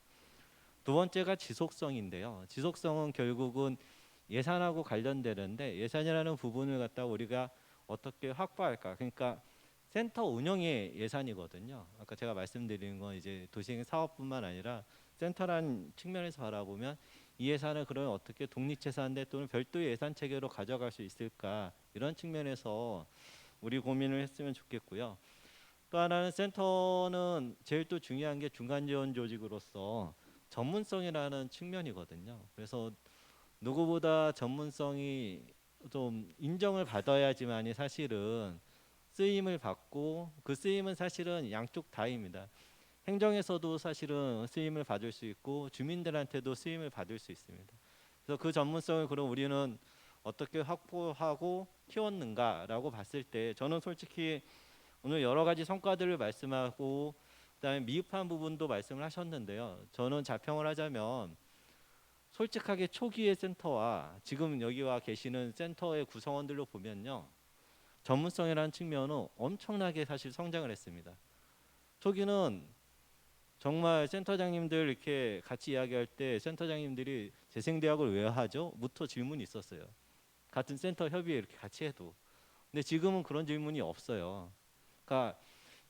두 번째가 지속성인데요. 지속성은 결국은 예산하고 관련되는데 예산이라는 부분을 갖다가 우리가 어떻게 확보할까? 그러니까 센터 운영의 예산이거든요. 아까 제가 말씀드린 건 이제 도시행 사업뿐만 아니라 센터란 측면에서 바라보면 이 예산을 그러면 어떻게 독립재산대 또는 별도의 예산 체계로 가져갈 수 있을까, 이런 측면에서 우리 고민을 했으면 좋겠고요. 또 하나는 센터는 제일 또 중요한 게 중간 지원 조직으로서 전문성이라는 측면이거든요. 그래서 누구보다 전문성이 좀 인정을 받아야지만이 사실은 쓰임을 받고, 그 쓰임은 사실은 양쪽 다입니다. 행정에서도 사실은 쓰임을 받을 수 있고 주민들한테도 쓰임을 받을 수 있습니다. 그래서 그 전문성을 그럼 우리는 어떻게 확보하고 키웠는가라고 봤을 때, 저는 솔직히 오늘 여러 가지 성과들을 말씀하고 그다음에 미흡한 부분도 말씀을 하셨는데요. 저는 자평을 하자면 솔직하게 초기의 센터와 지금 여기 와 계시는 센터의 구성원들로 보면요, 전문성이라는 측면은 엄청나게 사실 성장을 했습니다. 초기는 정말 센터장님들 이렇게 같이 이야기할 때 센터장님들이 재생대학을 왜 하죠? 부터 질문이 있었어요. 같은 센터 협의회 이렇게 같이 해도. 근데 지금은 그런 질문이 없어요. 그러니까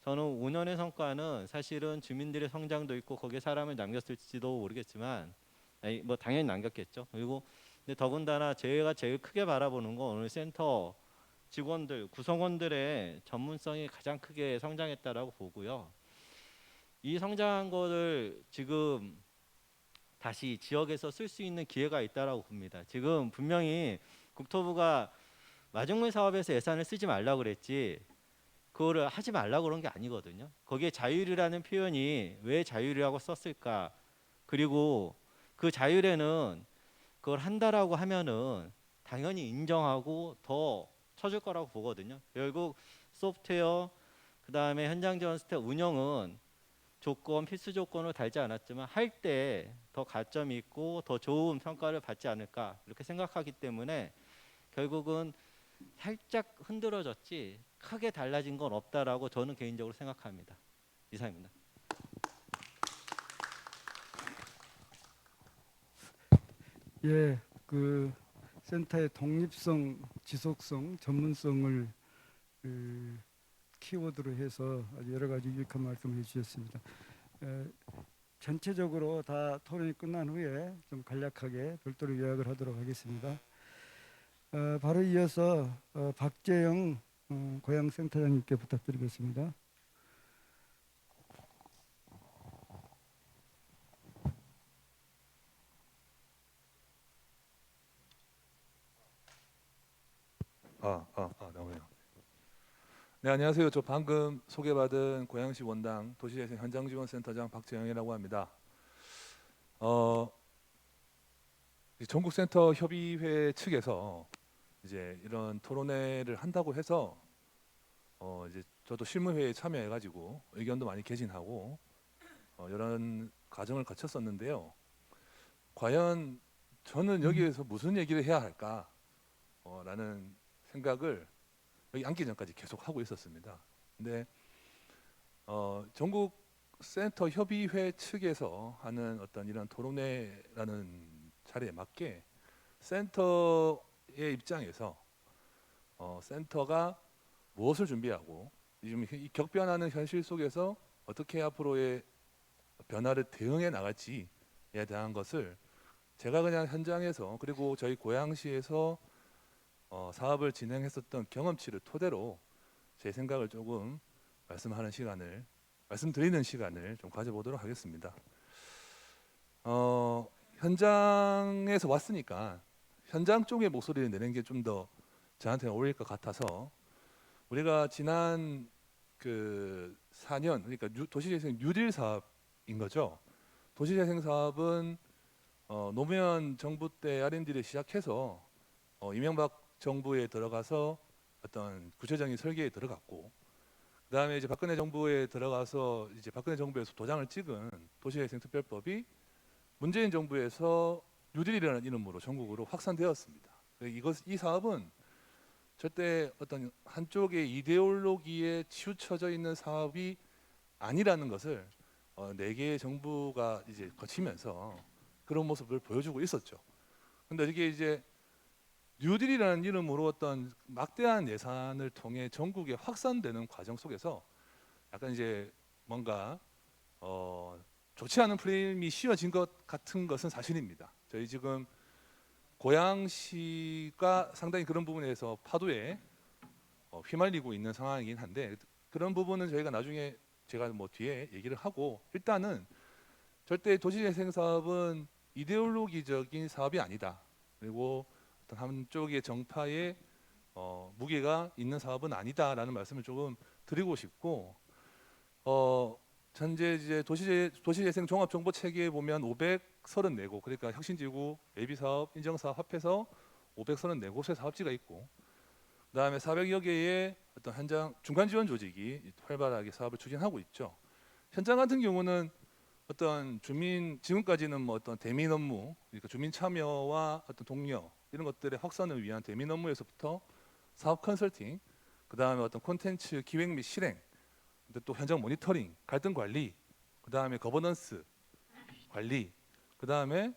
저는 5년의 성과는 사실은 주민들의 성장도 있고 거기에 사람을 남겼을지도 모르겠지만, 아니, 뭐 당연히 남겼겠죠. 그리고 근데 더군다나 제가 제일 크게 바라보는 건 오늘 센터 직원들, 구성원들의 전문성이 가장 크게 성장했다라고 보고요. 이 성장한 거를 지금 다시 지역에서 쓸 수 있는 기회가 있다라고 봅니다. 지금 분명히 국토부가 마중물 사업에서 예산을 쓰지 말라고 그랬지 그거를 하지 말라고 그런 게 아니거든요. 거기에 자율이라는 표현이 왜 자율이라고 썼을까? 그리고 그 자율에는 그걸 한다라고 하면은 당연히 인정하고 더 쳐줄 거라고 보거든요. 결국 소프트웨어 그다음에 현장 지원 스텝 운영은 조건, 필수 조건을 달지 않았지만 할 때 더 가점이 있고 더 좋은 평가를 받지 않을까 이렇게 생각하기 때문에 결국은 살짝 흔들어졌지 크게 달라진 건 없다라고 저는 개인적으로 생각합니다. 이상입니다. 예, 그 센터의 독립성, 지속성, 전문성을 키워드로 해서 아주 여러 가지 유익한 말씀을 해주셨습니다. 전체적으로 다 토론이 끝난 후에 좀 간략하게 별도로 요약을 하도록 하겠습니다. 바로 이어서 박재영 고향센터장님께 부탁드리겠습니다. 나오네요. 네, 안녕하세요. 저 방금 소개받은 고양시 원당 도시재생 현장지원센터장 박재영이라고 합니다. 이 전국센터 협의회 측에서 이제 이런 토론회를 한다고 해서 이제 저도 실무회에 참여해가지고 의견도 많이 개진하고 이런 과정을 거쳤었는데요. 과연 저는 여기에서 무슨 얘기를 해야 할까? 라는 생각을 여기 앉기 전까지 계속 하고 있었습니다. 근데 전국 센터 협의회 측에서 하는 어떤 이런 토론회라는 자리에 맞게 센터의 입장에서 센터가 무엇을 준비하고 지금 이 격변하는 현실 속에서 어떻게 앞으로의 변화를 대응해 나갈지에 대한 것을 제가 그냥 현장에서 그리고 저희 고양시에서 사업을 진행했었던 경험치를 토대로 제 생각을 조금 말씀드리는 시간을 좀 가져보도록 하겠습니다. 현장에서 왔으니까 현장 쪽의 목소리를 내는 게 좀 더 저한테는 어울릴 것 같아서 우리가 지난 그 4년 그러니까 도시재생 뉴딜 사업인 거죠. 도시재생 사업은 노무현 정부 때 R&D를 시작해서 이명박 정부에 들어가서 어떤 구체적인 설계에 들어갔고, 그다음에 이제 박근혜 정부에 들어가서 이제 박근혜 정부에서 도장을 찍은 도시재생특별법이 문재인 정부에서 뉴딜이라는 이름으로 전국으로 확산되었습니다. 이 사업은 절대 어떤 한쪽의 이데올로기에 치우쳐져 있는 사업이 아니라는 것을 4개의 정부가 이제 거치면서 그런 모습을 보여주고 있었죠. 근데 이게 이제 뉴딜이라는 이름으로 어떤 막대한 예산을 통해 전국에 확산되는 과정 속에서 약간 이제 뭔가 좋지 않은 프레임이 씌워진 것 같은 것은 사실입니다. 저희 지금 고양시가 상당히 그런 부분에서 파도에 휘말리고 있는 상황이긴 한데 그런 부분은 저희가 나중에 제가 뭐 뒤에 얘기를 하고 일단은 절대 도시재생 사업은 이데올로기적인 사업이 아니다. 그리고 어떤 한쪽의 정파에 무게가 있는 사업은 아니다라는 말씀을 조금 드리고 싶고 현재 이제 도시재생 종합정보 체계에 보면 534곳 그러니까 혁신지구, 예비사업, 인정사업 합해서 534곳의 사업지가 있고 그다음에 400여 개의 어떤 현장 중간 지원 조직이 활발하게 사업을 추진하고 있죠. 현장 같은 경우는 어떤 주민 지금까지는 뭐 어떤 대민 업무 그러니까 주민 참여와 어떤 동료 이런 것들의 확산을 위한 대민 업무에서부터 사업 컨설팅 그다음에 어떤 콘텐츠 기획 및 실행 근데 또 현장 모니터링 갈등 관리 그다음에 거버넌스 관리 그다음에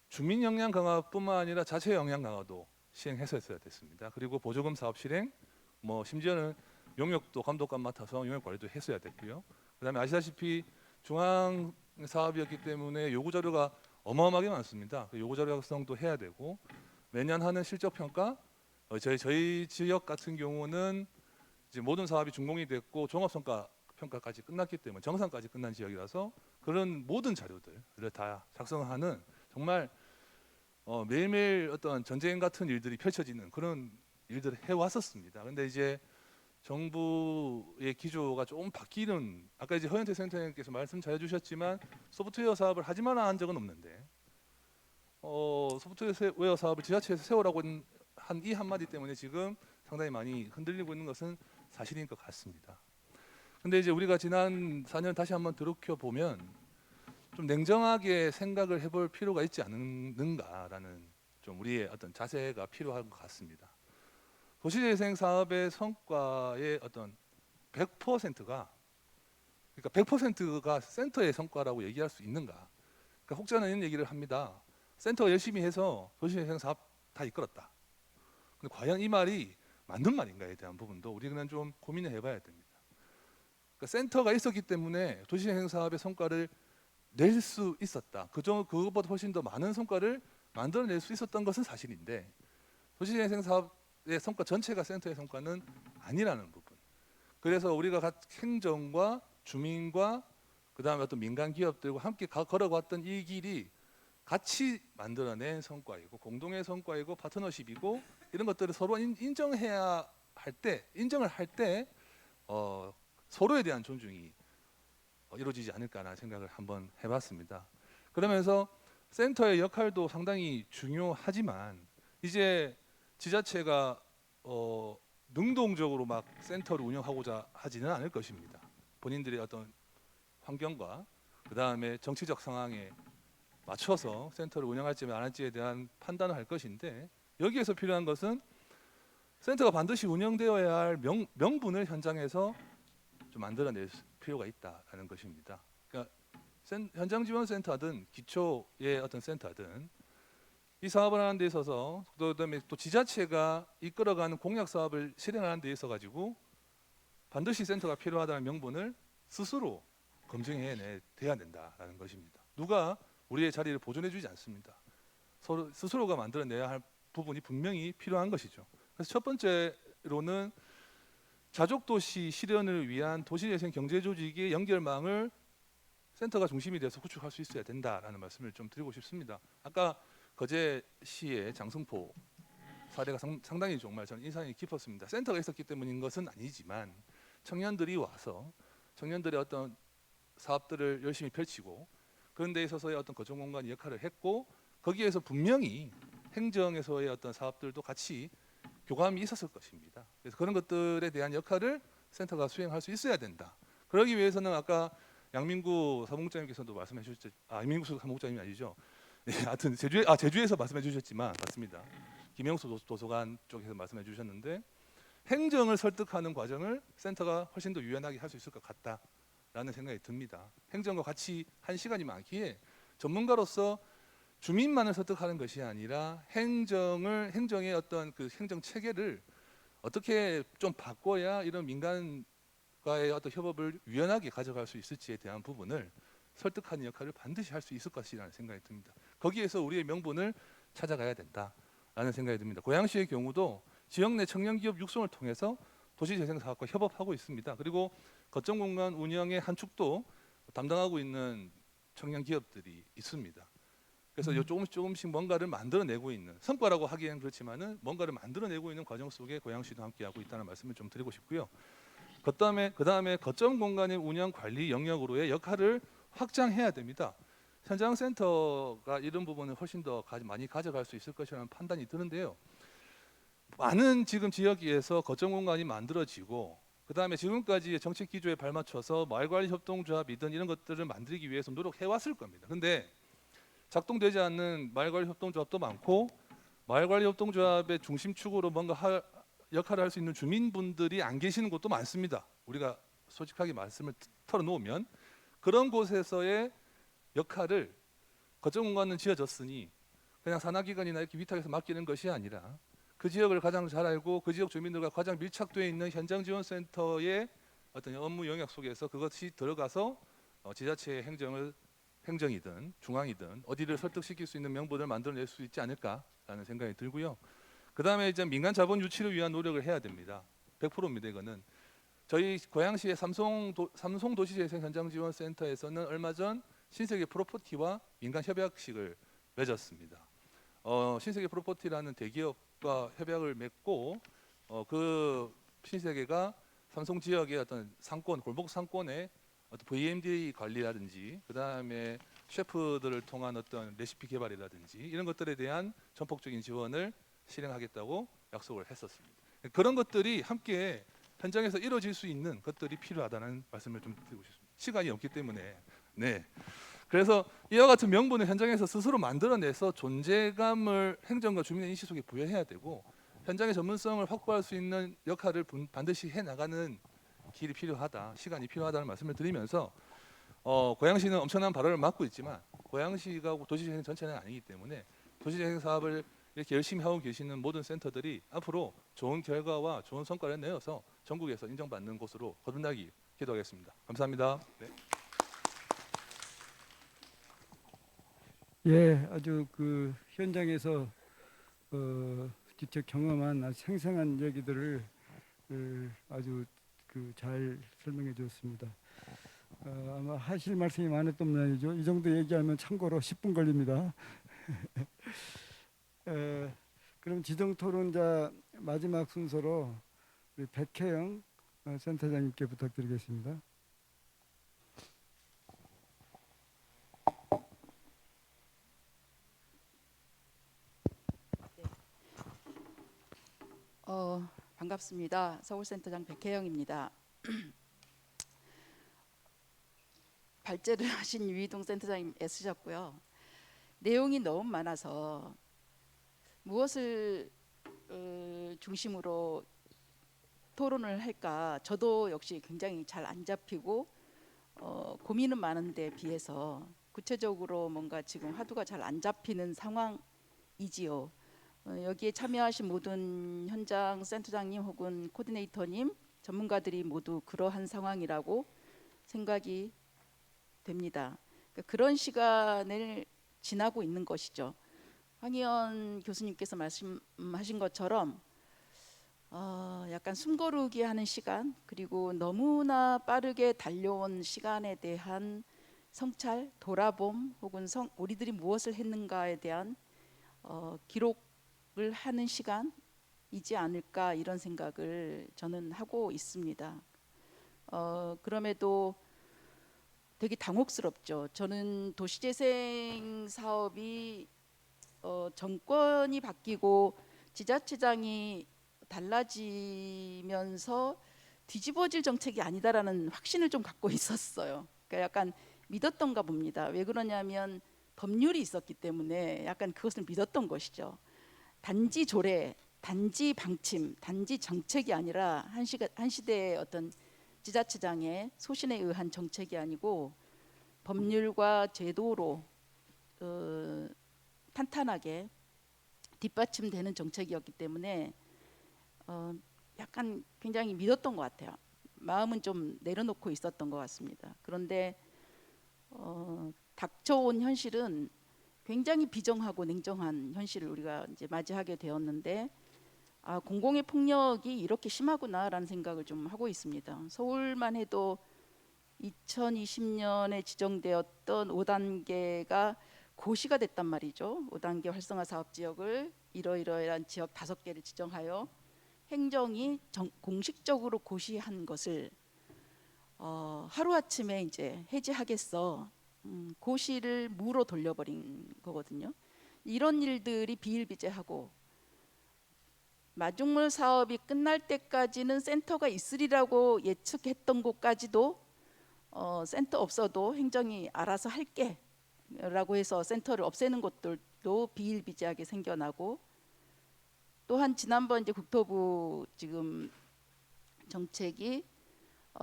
주민 역량 강화뿐만 아니라 자체 역량 강화도 시행했었어야 됐습니다. 그리고 보조금 사업 실행 뭐 심지어는 용역도 감독관 맡아서 용역 관리도 했어야 됐고요. 그다음에 아시다시피 중앙 사업이었기 때문에 요구 자료가 어마어마하게 많습니다. 그 요구 자료 작성도 해야 되고 매년 하는 실적 평가 저희 지역 같은 경우는 이제 모든 사업이 준공이 됐고 종합 성과 평가까지 끝났기 때문에 정상까지 끝난 지역이라서 그런 모든 자료들을 다 작성하는 정말 매일매일 어떤 전쟁 같은 일들이 펼쳐지는 그런 일들을 해왔었습니다. 근데 이제 정부의 기조가 조금 바뀌는 아까 이제 허현태 센터장님께서 말씀 잘 해주셨지만 소프트웨어 사업을 하지만 한 적은 없는데 소프트웨어 사업을 지자체에서 세우라고 한 이 한마디 때문에 지금 상당히 많이 흔들리고 있는 것은 사실인 것 같습니다. 근데 이제 우리가 지난 4년 다시 한번 돌이켜 보면 좀 냉정하게 생각을 해볼 필요가 있지 않는가라는 좀 우리의 어떤 자세가 필요한 것 같습니다. 도시재생 사업의 성과의 어떤 100%가 그러니까 100%가 센터의 성과라고 얘기할 수 있는가? 그러니까 혹자는 이런 얘기를 합니다. 센터가 열심히 해서 도시재생 사업 다 이끌었다. 근데 과연 이 말이 맞는 말인가에 대한 부분도 우리는 좀 고민을 해봐야 됩니다. 그러니까 센터가 있었기 때문에 도시재생 사업의 성과를 낼 수 있었다. 그것보다 훨씬 더 많은 성과를 만들어낼 수 있었던 것은 사실인데 도시재생 사업의 성과 전체가 센터의 성과는 아니라는 부분. 그래서 우리가 각 행정과 주민과 그다음에 어떤 민간 기업들과 함께 걸어왔던 이 길이 같이 만들어낸 성과이고 공동의 성과이고 파트너십이고 이런 것들을 서로 인정해야 할 때 인정을 할 때 서로에 대한 존중이 이루어지지 않을까라는 생각을 한번 해봤습니다. 그러면서 센터의 역할도 상당히 중요하지만 이제 지자체가 능동적으로 막 센터를 운영하고자 하지는 않을 것입니다. 본인들의 어떤 환경과 그 다음에 정치적 상황에 맞춰서 센터를 운영할지 안 할지에 대한 판단을 할 것인데 여기에서 필요한 것은 센터가 반드시 운영되어야 할 명분을 현장에서 좀 만들어낼 필요가 있다라는 것입니다. 그러니까 현장지원센터든 기초의 어떤 센터든 이 사업을 하는 데 있어서 그다음에 또 지자체가 이끌어가는 공약 사업을 실행하는 데 있어 가지고 반드시 센터가 필요하다는 명분을 스스로 검증해내야 된다라는 것입니다. 누가 우리의 자리를 보존해주지 않습니다. 서로 스스로가 만들어내야 할 부분이 분명히 필요한 것이죠. 그래서 첫 번째로는 자족도시 실현을 위한 도시재생 경제조직의 연결망을 센터가 중심이 돼서 구축할 수 있어야 된다라는 말씀을 좀 드리고 싶습니다. 아까 거제시의 장승포 사례가 상당히 정말 저는 인상이 깊었습니다. 센터가 있었기 때문인 것은 아니지만 청년들이 와서 청년들의 어떤 사업들을 열심히 펼치고 그런 데 있어서의 어떤 거점공간 역할을 했고 거기에서 분명히 행정에서의 어떤 사업들도 같이 교감이 있었을 것입니다. 그래서 그런 것들에 대한 역할을 센터가 수행할 수 있어야 된다. 그러기 위해서는 아까 양민구 사무국장님께서도 말씀해 주셨죠. 양민구 사무국장님이 아니죠. 네, 하여튼 제주에서 말씀해 주셨지만 맞습니다. 김영수 도서관 쪽에서 말씀해 주셨는데 행정을 설득하는 과정을 센터가 훨씬 더 유연하게 할 수 있을 것 같다라는 생각이 듭니다. 행정과 같이 한 시간이 많기에 전문가로서 주민만을 설득하는 것이 아니라 행정의 어떤 그 행정 체계를 어떻게 좀 바꿔야 이런 민간과의 어떤 협업을 유연하게 가져갈 수 있을지에 대한 부분을 설득하는 역할을 반드시 할 수 있을 것이라는 생각이 듭니다. 거기에서 우리의 명분을 찾아가야 된다라는 생각이 듭니다. 고양시의 경우도 지역 내 청년기업 육성을 통해서 도시재생사업과 협업하고 있습니다. 그리고 거점공간 운영의 한 축도 담당하고 있는 청년기업들이 있습니다. 그래서 조금씩 뭔가를 만들어내고 있는, 성과라고 하기에는 그렇지만은 뭔가를 만들어내고 있는 과정 속에 고양시도 함께하고 있다는 말씀을 좀 드리고 싶고요. 그다음에 거점 공간의 운영 관리 영역으로의 역할을 확장해야 됩니다. 현장센터가 이런 부분을 훨씬 더 많이 가져갈 수 있을 것이라는 판단이 드는데요. 많은 지금 지역에서 거점 공간이 만들어지고, 그다음에 지금까지의 정책 기조에 발맞춰서 마을관리 협동조합이든 이런 것들을 만들기 위해서 노력해 왔을 겁니다. 근데 작동되지 않는 마을관리 협동조합도 많고, 마을관리 협동조합의 중심축으로 뭔가 역할을 할 수 있는 주민분들이 안 계시는 곳도 많습니다. 우리가 솔직하게 말씀을 털어놓으면 그런 곳에서의 역할을, 거점 공간은 지어졌으니 그냥 산하기관이나 이렇게 위탁해서 맡기는 것이 아니라 그 지역을 가장 잘 알고 그 지역 주민들과 가장 밀착되어 있는 현장지원센터의 어떤 업무 영역 속에서 그것이 들어가서 지자체의 행정이든 중앙이든 어디를 설득시킬 수 있는 명분을 만들어낼 수 있지 않을까라는 생각이 들고요. 그다음에 이제 민간 자본 유치를 위한 노력을 해야 됩니다. 100%입니다. 이거는 저희 고양시의 삼성 도시재생 현장지원센터에서는 얼마 전 신세계 프로퍼티와 민간 협약식을 맺었습니다. 신세계 프로퍼티라는 대기업과 협약을 맺고 그 신세계가 삼성 지역의 어떤 상권, 골목 상권의 어떤 VMD 관리라든지, 그다음에 셰프들을 통한 어떤 레시피 개발이라든지 이런 것들에 대한 전폭적인 지원을 실행하겠다고 약속을 했었습니다. 그런 것들이 함께 현장에서 이루어질 수 있는 것들이 필요하다는 말씀을 좀 드리고 싶습니다. 시간이 없기 때문에. 네. 그래서 이와 같은 명분을 현장에서 스스로 만들어내서 존재감을 행정과 주민의 인식 속에 부여해야 되고, 현장의 전문성을 확보할 수 있는 역할을 반드시 해나가는 길이 필요하다, 시간이 필요하다는 말씀을 드리면서 고양시는 엄청난 발언을 맡고 있지만 고양시가 도시재생 전체는 아니기 때문에 도시재생 사업을 이렇게 열심히 하고 계시는 모든 센터들이 앞으로 좋은 결과와 좋은 성과를 내어서 전국에서 인정받는 곳으로 거듭나기 기도하겠습니다. 감사합니다. 네. 예, 아주 그 현장에서 직접 경험한 아주 생생한 얘기들을 아주 그 잘 설명해 주었습니다. 아마 하실 말씀이 많았던 모양이죠. 이 정도 얘기하면 참고로 10분 걸립니다. 그럼 지정 토론자 마지막 순서로 우리 백혜영 센터장님께 부탁드리겠습니다. 반갑습니다. 서울센터장 백혜영입니다. 발제를 하신 유희동 센터장님 애쓰셨고요. 내용이 너무 많아서 무엇을 중심으로 토론을 할까, 저도 역시 굉장히 잘 안 잡히고 고민은 많은데 비해서 구체적으로 뭔가 지금 화두가 잘 안 잡히는 상황이지요. 여기에 참여하신 모든 현장 센터장님 혹은 코디네이터님, 전문가들이 모두 그러한 상황이라고 생각이 됩니다. 그러니까 그런 시간을 지나고 있는 것이죠. 황희연 교수님께서 말씀하신 것처럼 약간 숨고르기 하는 시간, 그리고 너무나 빠르게 달려온 시간에 대한 성찰, 돌아봄, 혹은 우리들이 무엇을 했는가에 대한 기록을 하는 시간이지 않을까, 이런 생각을 저는 하고 있습니다. 그럼에도 되게 당혹스럽죠. 저는 도시재생 사업이 정권이 바뀌고 지자체장이 달라지면서 뒤집어질 정책이 아니다라는 확신을 좀 갖고 있었어요. 그러니까 약간 믿었던가 봅니다. 왜 그러냐면 법률이 있었기 때문에 약간 그것을 믿었던 것이죠. 단지 조례, 단지 방침, 단지 정책이 아니라 한 시대의 어떤 지자체장의 소신에 의한 정책이 아니고 법률과 제도로 탄탄하게 뒷받침되는 정책이었기 때문에 약간 굉장히 믿었던 것 같아요. 마음은 좀 내려놓고 있었던 것 같습니다. 그런데 닥쳐온 현실은 굉장히 비정하고 냉정한 현실을 우리가 이제 맞이하게 되었는데 공공의 폭력이 이렇게 심하구나라는 생각을 좀 하고 있습니다. 서울만 해도 2020년에 지정되었던 5단계가 고시가 됐단 말이죠. 5단계 활성화 사업 지역을 이러이러한 지역 5개를 지정하여 행정이 공식적으로 고시한 것을 하루아침에 이제 해제하겠어. 고시를 무로 돌려버린 거거든요. 이런 일들이 비일비재하고 마중물 사업이 끝날 때까지는 센터가 있으리라고 예측했던 곳까지도 센터 없어도 행정이 알아서 할게 라고 해서 센터를 없애는 것들도 비일비재하게 생겨나고, 또한 지난번 이제 국토부 지금 정책이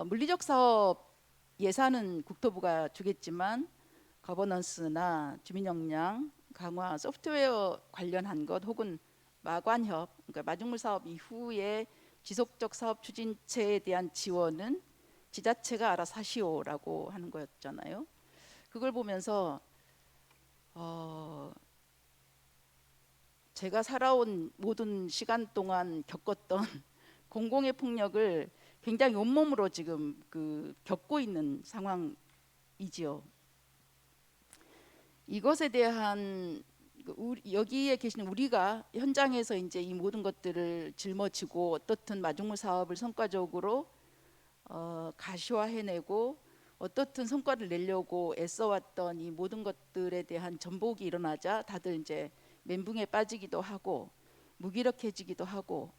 물리적 사업 예산은 국토부가 주겠지만 거버넌스나 주민 역량 강화, 소프트웨어 관련한 것 혹은 마관협, 그러니까 마중물 사업 이후에 지속적 사업 추진체에 대한 지원은 지자체가 알아서 하시오라고 하는 거였잖아요. 그걸 보면서 제가 살아온 모든 시간 동안 겪었던 공공의 폭력을 굉장히 온몸으로 지금 겪고 있는 상황이지요. 이것에 대한 여기에 계시는 우리가 현장에서 이제 이 모든 것들을 짊어지고 어떻든 마중물 사업을 성과적으로 가시화해내고 어떻든 성과를 내려고 애써왔던 이 모든 것들에 대한 전복이 일어나자 다들 이제 멘붕에 빠지기도 하고 무기력해지기도 하고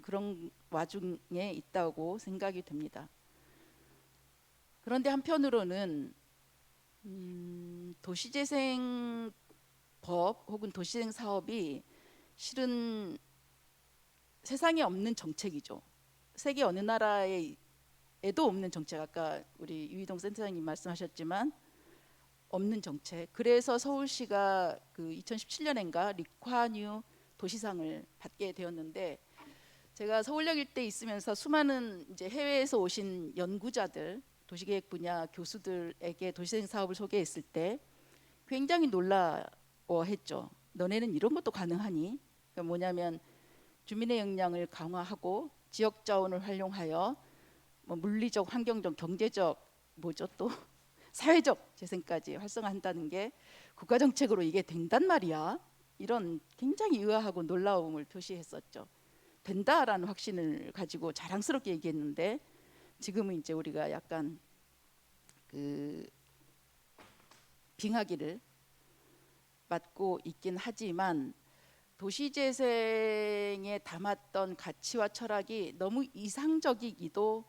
그런 와중에 있다고 생각이 됩니다. 그런데 한편으로는 도시재생법 혹은 도시재생 사업이 실은 세상에 없는 정책이죠. 세계 어느 나라에도 없는 정책. 아까 우리 유희동 센터장님 말씀하셨지만 없는 정책. 그래서 서울시가 2017년인가 리콰뉴 도시상을 받게 되었는데, 제가 서울역 일대에 있으면서 수많은 이제 해외에서 오신 연구자들, 도시계획 분야 교수들에게 도시재생 사업을 소개했을 때 굉장히 놀라워했죠. 너네는 이런 것도 가능하니? 그러니까 뭐냐면 주민의 역량을 강화하고 지역 자원을 활용하여 물리적, 환경적, 경제적, 또 사회적 재생까지 활성화한다는 게 국가 정책으로 이게 된단 말이야. 이런 굉장히 의아하고 놀라움을 표시했었죠. 된다라는 확신을 가지고 자랑스럽게 얘기했는데, 지금은 이제 우리가 약간 빙하기를 맞고 있긴 하지만 도시재생에 담았던 가치와 철학이 너무 이상적이기도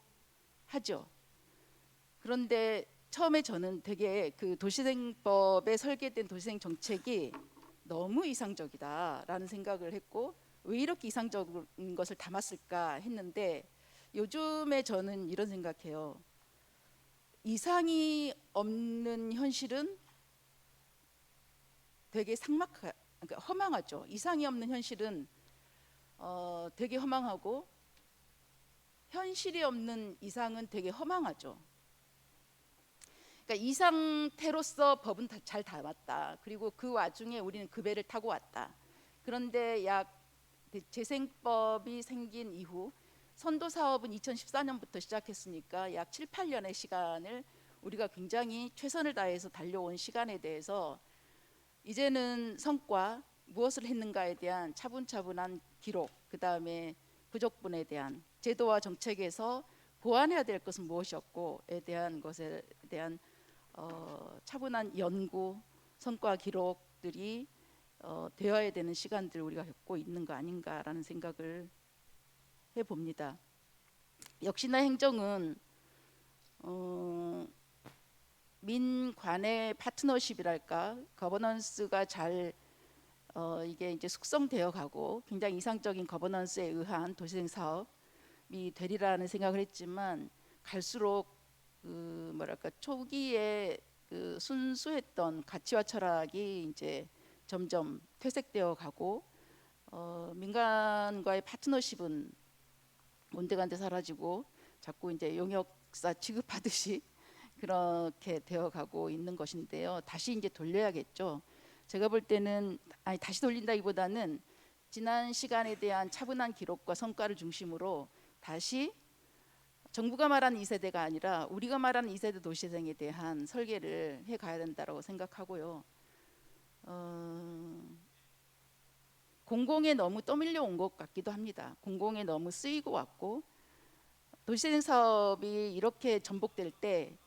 하죠. 그런데 처음에 저는 되게 도시재생법에 설계된 도시재생 정책이 너무 이상적이다라는 생각을 했고, 왜 이렇게 이상적인 것을 담았을까 했는데, 요즘에 저는 이런 생각해요. 이상이 없는 현실은 되게 그러니까 허망하죠. 이상이 없는 현실은 되게 허망하고, 현실이 없는 이상은 되게 허망하죠. 그러니까 이 상태로서 법은 잘 담았다. 그리고 그 와중에 우리는 그 배를 타고 왔다. 그런데 재생법이 생긴 이후 선도 사업은 2014년부터 시작했으니까 약 7, 8년의 시간을 우리가 굉장히 최선을 다해서 달려온 시간에 대해서 이제는 성과, 무엇을 했는가에 대한 차분차분한 기록, 그 다음에 부족분에 대한 제도와 정책에서 보완해야 될 것은 무엇이었고에 대한 것에 대한 차분한 연구, 성과 기록들이 되어야 되는 시간들을 우리가 겪고 있는 거 아닌가라는 생각을 해봅니다. 역시나 행정은 민관의 파트너십이랄까, 거버넌스가 잘 이게 이제 숙성되어 가고 굉장히 이상적인 거버넌스에 의한 도시재생 사업이 되리라는 생각을 했지만, 갈수록 초기에 순수했던 가치와 철학이 이제 점점 퇴색되어 가고 민간과의 파트너십은 온데간데 사라지고 자꾸 이제 용역사 취급하듯이 그렇게 되어 가고 있는 것인데요. 다시 이제 돌려야겠죠. 제가 볼 때는 다시 돌린다기보다는 지난 시간에 대한 차분한 기록과 성과를 중심으로 다시 정부가 말하는 2세대가 아니라 우리가 말하는 2세대 도시재생에 대한 설계를 해 가야 된다고 생각하고요. 공공에 너무 떠밀려 온 것 같기도 합니다. 공공에 너무 쓰이고 왔고 도시재생 사업이 이렇게 전복될 때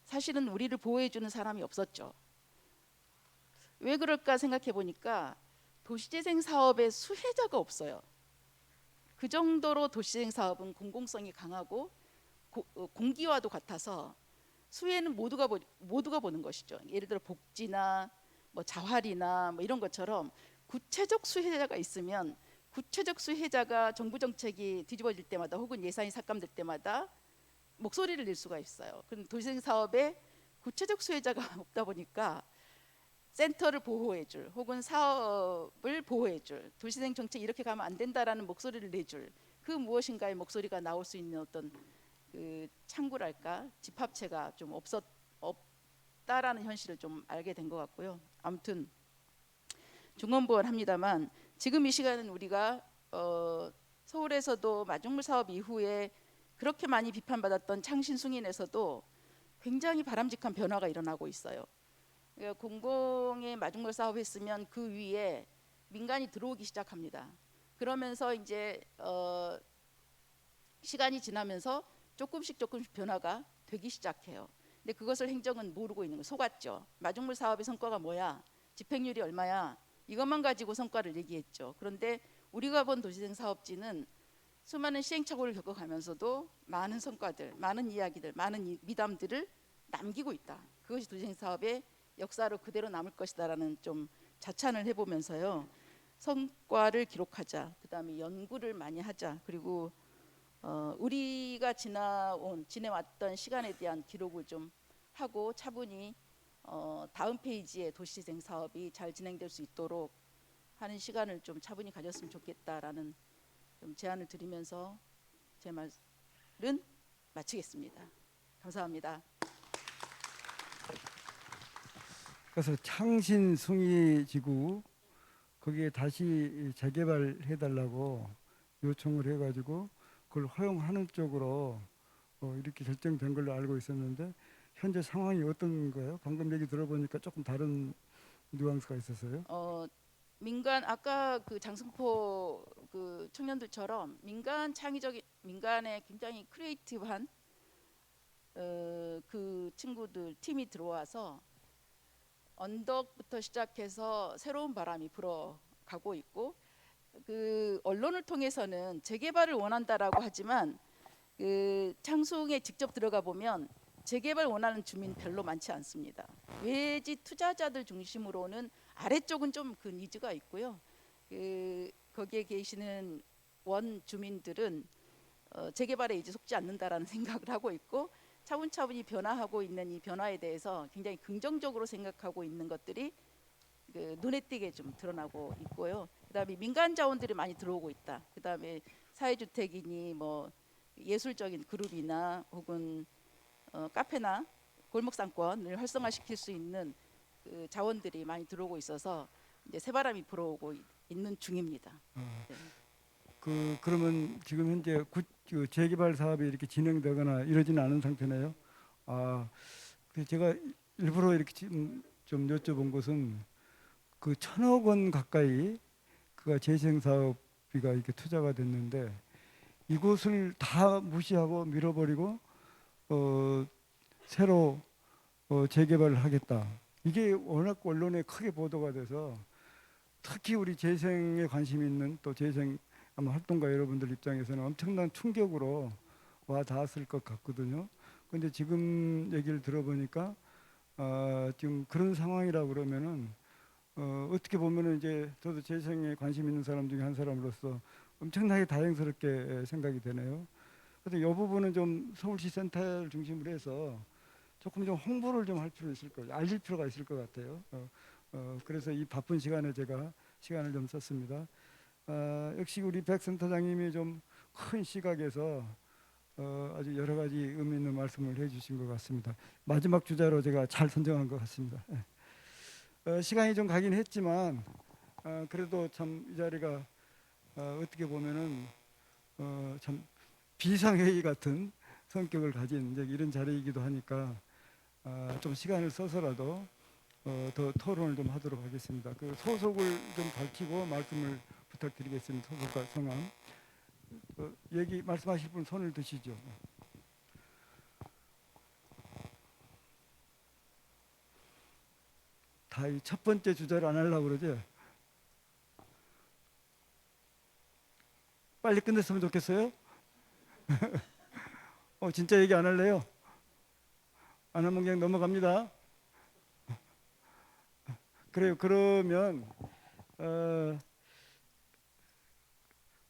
사실은 우리를 보호해주는 사람이 없었죠. 왜 그럴까 생각해 보니까 도시재생 사업의 수혜자가 없어요. 그 정도로 도시재생 사업은 공공성이 강하고 공기와도 같아서 수혜는 모두가 보는 것이죠. 예를 들어 복지나 뭐 자활이나 뭐 이런 것처럼 구체적 수혜자가 있으면 구체적 수혜자가 정부 정책이 뒤집어질 때마다 혹은 예산이 삭감될 때마다 목소리를 낼 수가 있어요. 그런데 도시재생 사업에 구체적 수혜자가 없다 보니까 센터를 보호해줄 혹은 사업을 보호해줄 도시재생 정책 이렇게 가면 안 된다라는 목소리를 내줄 그 무엇인가의 목소리가 나올 수 있는 어떤 그 창구랄까 집합체가 좀 없다라는 현실을 좀 알게 된 것 같고요. 아무튼 중언부언합니다만 지금 이 시간은 우리가 서울에서도 마중물 사업 이후에 그렇게 많이 비판받았던 창신숭인에서도 굉장히 바람직한 변화가 일어나고 있어요. 그러니까 공공의 마중물 사업했으면 그 위에 민간이 들어오기 시작합니다. 그러면서 이제 시간이 지나면서 조금씩 변화가 되기 시작해요. 근데 그것을 행정은 모르고 있는 거 속았죠. 마중물 사업의 성과가 뭐야? 집행률이 얼마야? 이것만 가지고 성과를 얘기했죠. 그런데 우리가 본 도시재생 사업지는 수많은 시행착오를 겪어가면서도 많은 성과들, 많은 이야기들, 많은 미담들을 남기고 있다. 그것이 도시재생 사업의 역사로 그대로 남을 것이다라는 좀 자찬을 해보면서요. 성과를 기록하자. 그다음에 연구를 많이 하자. 그리고 우리가 지내왔던 시간에 대한 기록을 좀 하고 차분히 다음 페이지에 도시재생 사업이 잘 진행될 수 있도록 하는 시간을 좀 차분히 가졌으면 좋겠다라는 좀 제안을 드리면서 제 말은 마치겠습니다. 감사합니다. 그래서 창신숭이 지구 거기에 다시 재개발해 달라고 요청을 해가지고 그걸 허용하는 쪽으로 이렇게 결정된 걸로 알고 있었는데 현재 상황이 어떤 거예요? 방금 얘기 들어보니까 조금 다른 뉘앙스가 있었어요. 민간 아까 그 장승포 그 청년들처럼 민간 창의적인 민간의 굉장히 크리에이티브한 그 친구들 팀이 들어와서 언덕부터 시작해서 새로운 바람이 불어가고 있고 그 언론을 통해서는 재개발을 원한다라고 하지만 그 창송에 직접 들어가 보면 재개발 원하는 주민 별로 많지 않습니다. 외지 투자자들 중심으로는 아래쪽은 좀 그 니즈가 있고요. 거기에 계시는 원 주민들은 재개발에 이제 속지 않는다라는 생각을 하고 있고 차분차분히 변화하고 있는 이 변화에 대해서 굉장히 긍정적으로 생각하고 있는 것들이 그 눈에 띄게 좀 드러나고 있고요. 그다음에 민간 자원들이 많이 들어오고 있다. 그다음에 사회주택이니 뭐 예술적인 그룹이나 혹은 카페나 골목 상권을 활성화시킬 수 있는 그 자원들이 많이 들어오고 있어서 이제 새바람이 불어오고 있는 중입니다. 네. 그러면 지금 현재 그 재개발 사업이 이렇게 진행되거나 이러지는 않은 상태네요. 제가 일부러 이렇게 좀 여쭤본 것은 그 1,000억 원 가까이 그가 재생 사업비가 이렇게 투자가 됐는데 이곳을 다 무시하고 밀어버리고 새로 재개발을 하겠다. 이게 워낙 언론에 크게 보도가 돼서 특히 우리 재생에 관심 있는 또 재생 아마 활동가 여러분들 입장에서는 엄청난 충격으로 와 닿았을 것 같거든요. 그런데 지금 얘기를 들어보니까 지금 그런 상황이라 그러면은 어떻게 보면은 이제 저도 재생에 관심 있는 사람 중에 한 사람으로서 엄청나게 다행스럽게 생각이 되네요. 그래서 이 부분은 좀 서울시 센터를 중심으로 해서 조금 좀 홍보를 좀 할 필요 있을 거예요. 알릴 필요가 있을 것 같아요. 그래서 이 바쁜 시간에 제가 시간을 좀 썼습니다. 역시 우리 백 센터장님이 좀 큰 시각에서 아주 여러 가지 의미 있는 말씀을 해주신 것 같습니다. 마지막 주자로 제가 잘 선정한 것 같습니다. 시간이 좀 가긴 했지만 그래도 참 이 자리가 어떻게 보면은 참 비상회의 같은 성격을 가진 이제 이런 자리이기도 하니까 좀 시간을 써서라도 더 토론을 좀 하도록 하겠습니다. 그 소속을 좀 밝히고 말씀을 부탁드리겠습니다. 소속과 성함. 얘기 말씀하실 분 손을 드시죠. 다 이 첫 번째 주제를 안 하려고 그러죠. 빨리 끝냈으면 좋겠어요. 진짜 얘기 안 할래요? 안 하면 그냥 넘어갑니다. 그래요. 그러면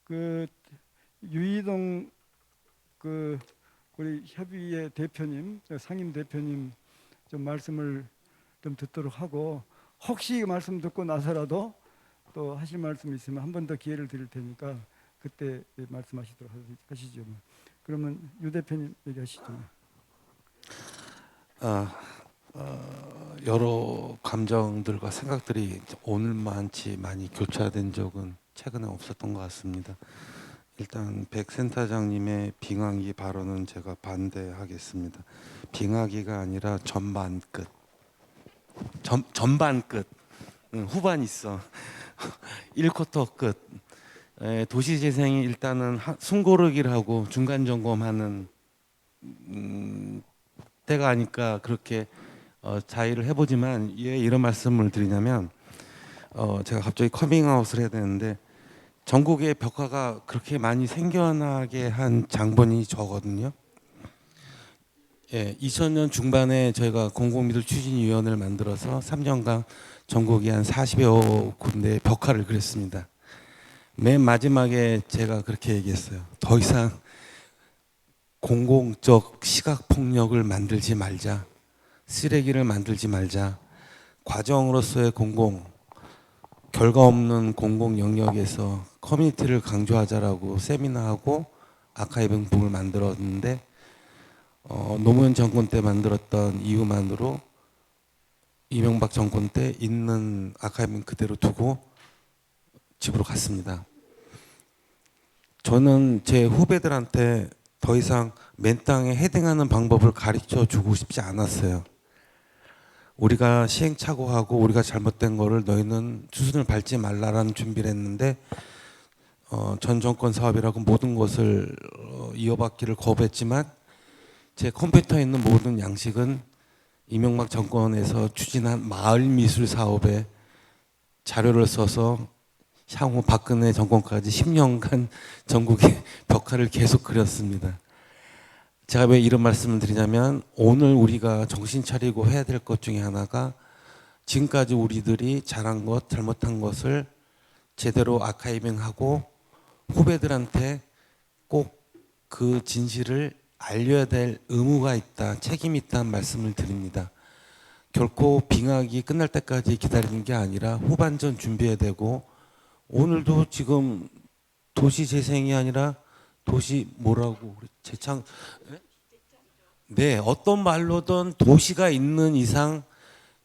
그 유이동 그 우리 협의회 대표님, 상임 대표님 좀 말씀을 좀 듣도록 하고, 혹시 말씀 듣고 나서라도 또 하실 말씀 있으면 한 번 더 기회를 드릴 테니까 그때 말씀하시도록 하시죠. 그러면 유 대표님 얘기하시죠. 여러 감정들과 생각들이 오늘만치 많이 교차된 적은 최근에 없었던 것 같습니다. 일단 백 센터장님의 빙하기 발언은 제가 반대하겠습니다. 빙하기가 아니라 전반 끝. 전반 끝. 후반 있어. 1쿼터 끝. 도시재생이 일단은 숨고르기를 하고 중간 점검하는 때가 아닐까 그렇게 자의를 해보지만 왜 이런 말씀을 드리냐면 제가 갑자기 커밍아웃을 해야 되는데 전국에 벽화가 그렇게 많이 생겨나게 한 장본인이 저거든요. 2000년 중반에 저희가 공공미술 추진위원회를 만들어서 3년간 전국에 한 40여 군데 벽화를 그렸습니다. 맨 마지막에 제가 그렇게 얘기했어요. 더 이상 공공적 시각폭력을 만들지 말자. 쓰레기를 만들지 말자. 과정으로서의 결과 없는 공공 영역에서 커뮤니티를 강조하자라고 세미나하고 아카이빙북을 만들었는데 노무현 정권 때 만들었던 이유만으로 이명박 정권 때 있는 아카이빙 그대로 두고 집으로 갔습니다. 저는 제 후배들한테 더 이상 맨 땅에 헤딩하는 방법을 가르쳐 주고 싶지 않았어요. 우리가 시행착오하고 우리가 잘못된 거를 너희는 수순을 밟지 말라라는 준비를 했는데 전 정권 사업이라고 모든 것을 이어받기를 거부했지만 제 컴퓨터에 있는 모든 양식은 이명박 정권에서 추진한 마을 미술 사업에 자료를 써서 향후 박근혜 정권까지 10년간 전국에 벽화를 계속 그렸습니다. 제가 왜 이런 말씀을 드리냐면 오늘 우리가 정신 차리고 해야 될 것 중에 하나가 지금까지 우리들이 잘한 것, 잘못한 것을 제대로 아카이빙하고 후배들한테 꼭 그 진실을 알려야 될 의무가 있다, 책임이 있다는 말씀을 드립니다. 결코 빙하기 끝날 때까지 기다리는 게 아니라 후반전 준비해야 되고 오늘도 지금 도시 재생이 아니라 도시 뭐라고 재창 네 어떤 말로든 도시가 있는 이상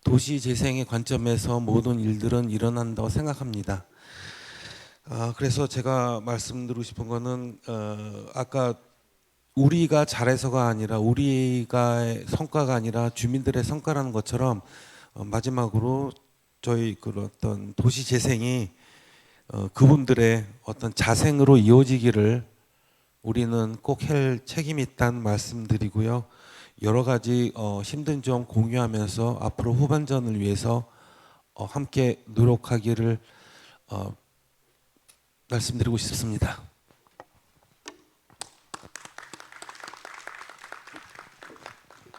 도시 재생의 관점에서 모든 일들은 일어난다고 생각합니다. 그래서 제가 말씀드리고 싶은 거는 아까 우리가 잘해서가 아니라 우리가 성과가 아니라 주민들의 성과라는 것처럼 마지막으로 저희 그 어떤 도시 재생이 그분들의 어떤 자생으로 이어지기를 우리는 꼭 할 책임이 있다는 말씀드리고요. 여러 가지 힘든 점 공유하면서 앞으로 후반전을 위해서 함께 노력하기를 말씀드리고 싶습니다.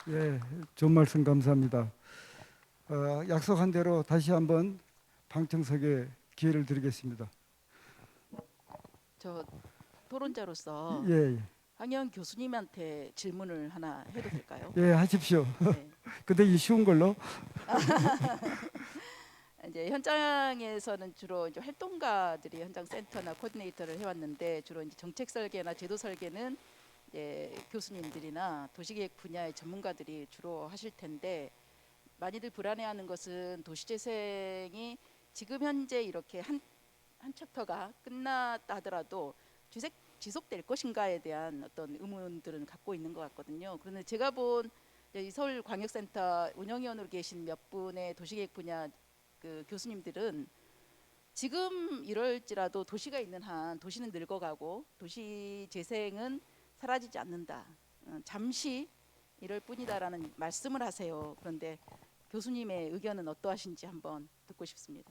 예, 좋은 말씀 감사합니다. 약속한 대로 다시 한번 방청석에 기회를 드리겠습니다. 저 토론자로서 예, 황영 교수님한테 질문을 하나 해도 될까요? 예, 하십시오. 네. 근데 이 쉬운 걸로. 이제 현장에서는 주로 이제 활동가들이 현장 센터나 코디네이터를 해왔는데 주로 이제 정책 설계나 제도 설계는 이제 교수님들이나 도시계획 분야의 전문가들이 주로 하실 텐데 많이들 불안해하는 것은 도시재생이 지금 현재 이렇게 한 챕터가 끝났다 하더라도 지속될 것인가에 대한 어떤 의문들은 갖고 있는 것 같거든요. 그런데 제가 본 이 서울광역센터 운영위원으로 계신 몇 분의 도시계획 분야 그 교수님들은 지금 이럴지라도 도시가 있는 한 도시는 늙어가고 도시 재생은 사라지지 않는다. 잠시 이럴 뿐이다라는 말씀을 하세요. 그런데 교수님의 의견은 어떠하신지 한번 듣고 싶습니다.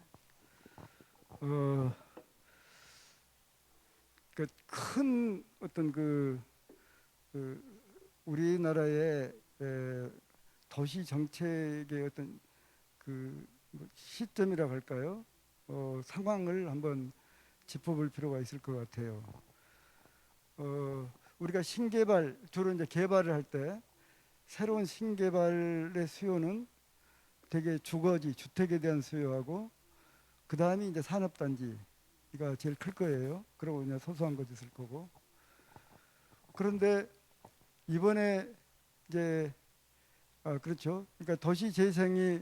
큰 어떤 우리나라의 도시 정책의 어떤 뭐 시점이라고 할까요? 상황을 한번 짚어볼 필요가 있을 것 같아요. 우리가 신개발 주로 이제 개발을 할 때 새로운 신개발의 수요는 되게 주거지 주택에 대한 수요하고 그 다음이 이제 산업단지가 제일 클 거예요. 그리고 그냥 소소한 것이 있을 거고. 그런데 이번에 이제 그렇죠. 그러니까 도시 재생이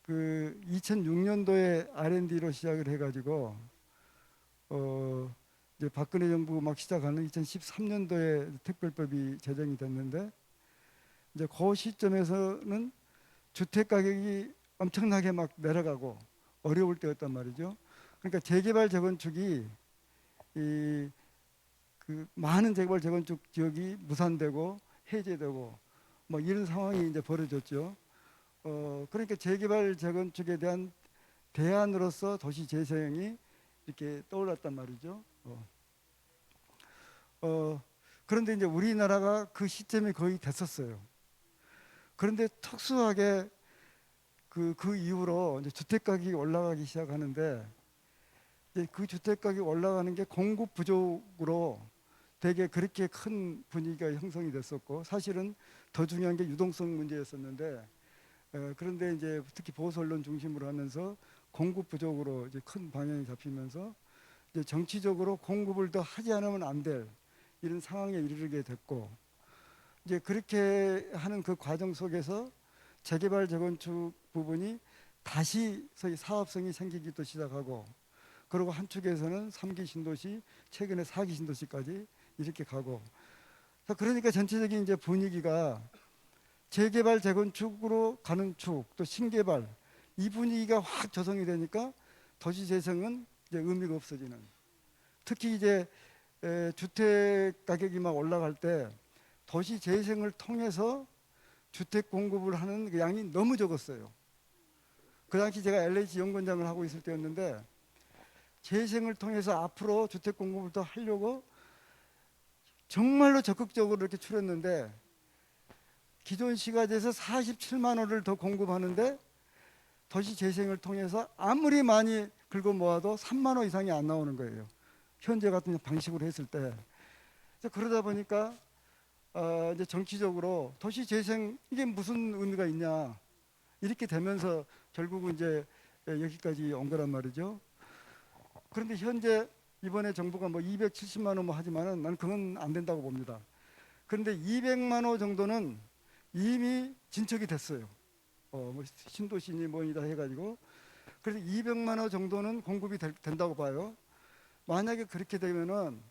그 2006년도에 R&D로 시작을 해가지고 이제 박근혜 정부 막 시작하는 2013년도에 특별법이 제정이 됐는데 이제 그 시점에서는 주택 가격이 엄청나게 막 내려가고 어려울 때였단 말이죠. 그러니까 재개발 재건축이 그 많은 재개발 재건축 지역이 무산되고 해제되고 뭐 이런 상황이 이제 벌어졌죠. 그러니까 재개발 재건축에 대한 대안으로서 도시 재생이 이렇게 떠올랐단 말이죠. 그런데 이제 우리나라가 그 시점이 거의 됐었어요. 그런데 특수하게 그 이후로 이제 주택 가격이 올라가기 시작하는데 이제 그 주택 가격이 올라가는 게 공급 부족으로 되게 그렇게 큰 분위기가 형성이 됐었고 사실은 더 중요한 게 유동성 문제였었는데 그런데 이제 특히 보수 언론 중심으로 하면서 공급 부족으로 이제 큰 방향이 잡히면서 이제 정치적으로 공급을 더 하지 않으면 안 될 이런 상황에 이르게 됐고 이제 그렇게 하는 그 과정 속에서 재개발 재건축 부분이 다시 소위 사업성이 생기기 또 시작하고 그리고 한쪽에서는 3기 신도시 최근에 4기 신도시까지 이렇게 가고 그러니까 전체적인 이제 분위기가 재개발 재건축으로 가는 축 또 신개발 이 분위기가 확 조성이 되니까 도시 재생은 이제 의미가 없어지는 특히 이제 주택 가격이 막 올라갈 때 도시 재생을 통해서 주택 공급을 하는 그 양이 너무 적었어요. 그 당시 제가 LH 연구원장을 하고 있을 때였는데 재생을 통해서 앞으로 주택 공급을 더 하려고 정말로 적극적으로 이렇게 추렸는데 기존 시가지에서 47만 원을 더 공급하는데 도시 재생을 통해서 아무리 많이 긁어 모아도 3만 원 이상이 안 나오는 거예요. 현재 같은 방식으로 했을 때. 그러다 보니까 이제 정치적으로 도시 재생 이게 무슨 의미가 있냐 이렇게 되면서 결국은 이제 여기까지 온 거란 말이죠. 그런데 현재 이번에 정부가 뭐 270만 원 뭐 하지만은 나는 그건 안 된다고 봅니다. 그런데 200만 원 정도는 이미 진척이 됐어요. 뭐 신도시니 뭐니다 해가지고 그래서 200만 원 정도는 공급이 된다고 봐요. 만약에 그렇게 되면은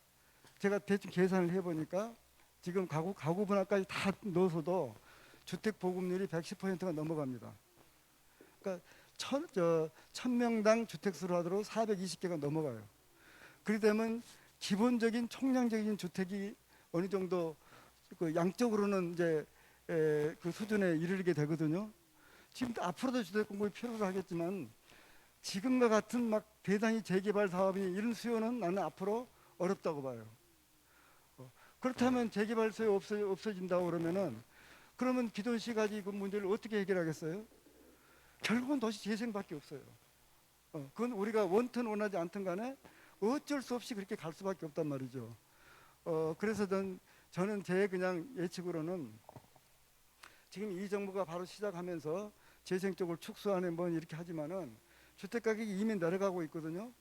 제가 대충 계산을 해보니까 지금 가구 분할까지 다 넣어서도 주택 보급률이 110%가 넘어갑니다. 그러니까 1000명당 주택수로 하도록 420개가 넘어가요. 그렇게 되면 기본적인 총량적인 주택이 어느 정도 그 양적으로는 이제 그 수준에 이르게 되거든요. 지금 앞으로도 주택 공급이 필요하겠지만 지금과 같은 막 대단히 재개발 사업이 이런 수요는 나는 앞으로 어렵다고 봐요. 그렇다면 재개발 수요 없어진다고 그러면은 그러면 기존 시가지 그 문제를 어떻게 해결하겠어요? 결국은 도시 재생밖에 없어요. 그건 우리가 원튼 원하지 않든 간에 어쩔 수 없이 그렇게 갈 수밖에 없단 말이죠. 그래서 저는 제 그냥 예측으로는 지금 이 정부가 바로 시작하면서 재생 쪽을 축소하는 뭐 이렇게 하지만은 주택 가격이 이미 내려가고 있거든요.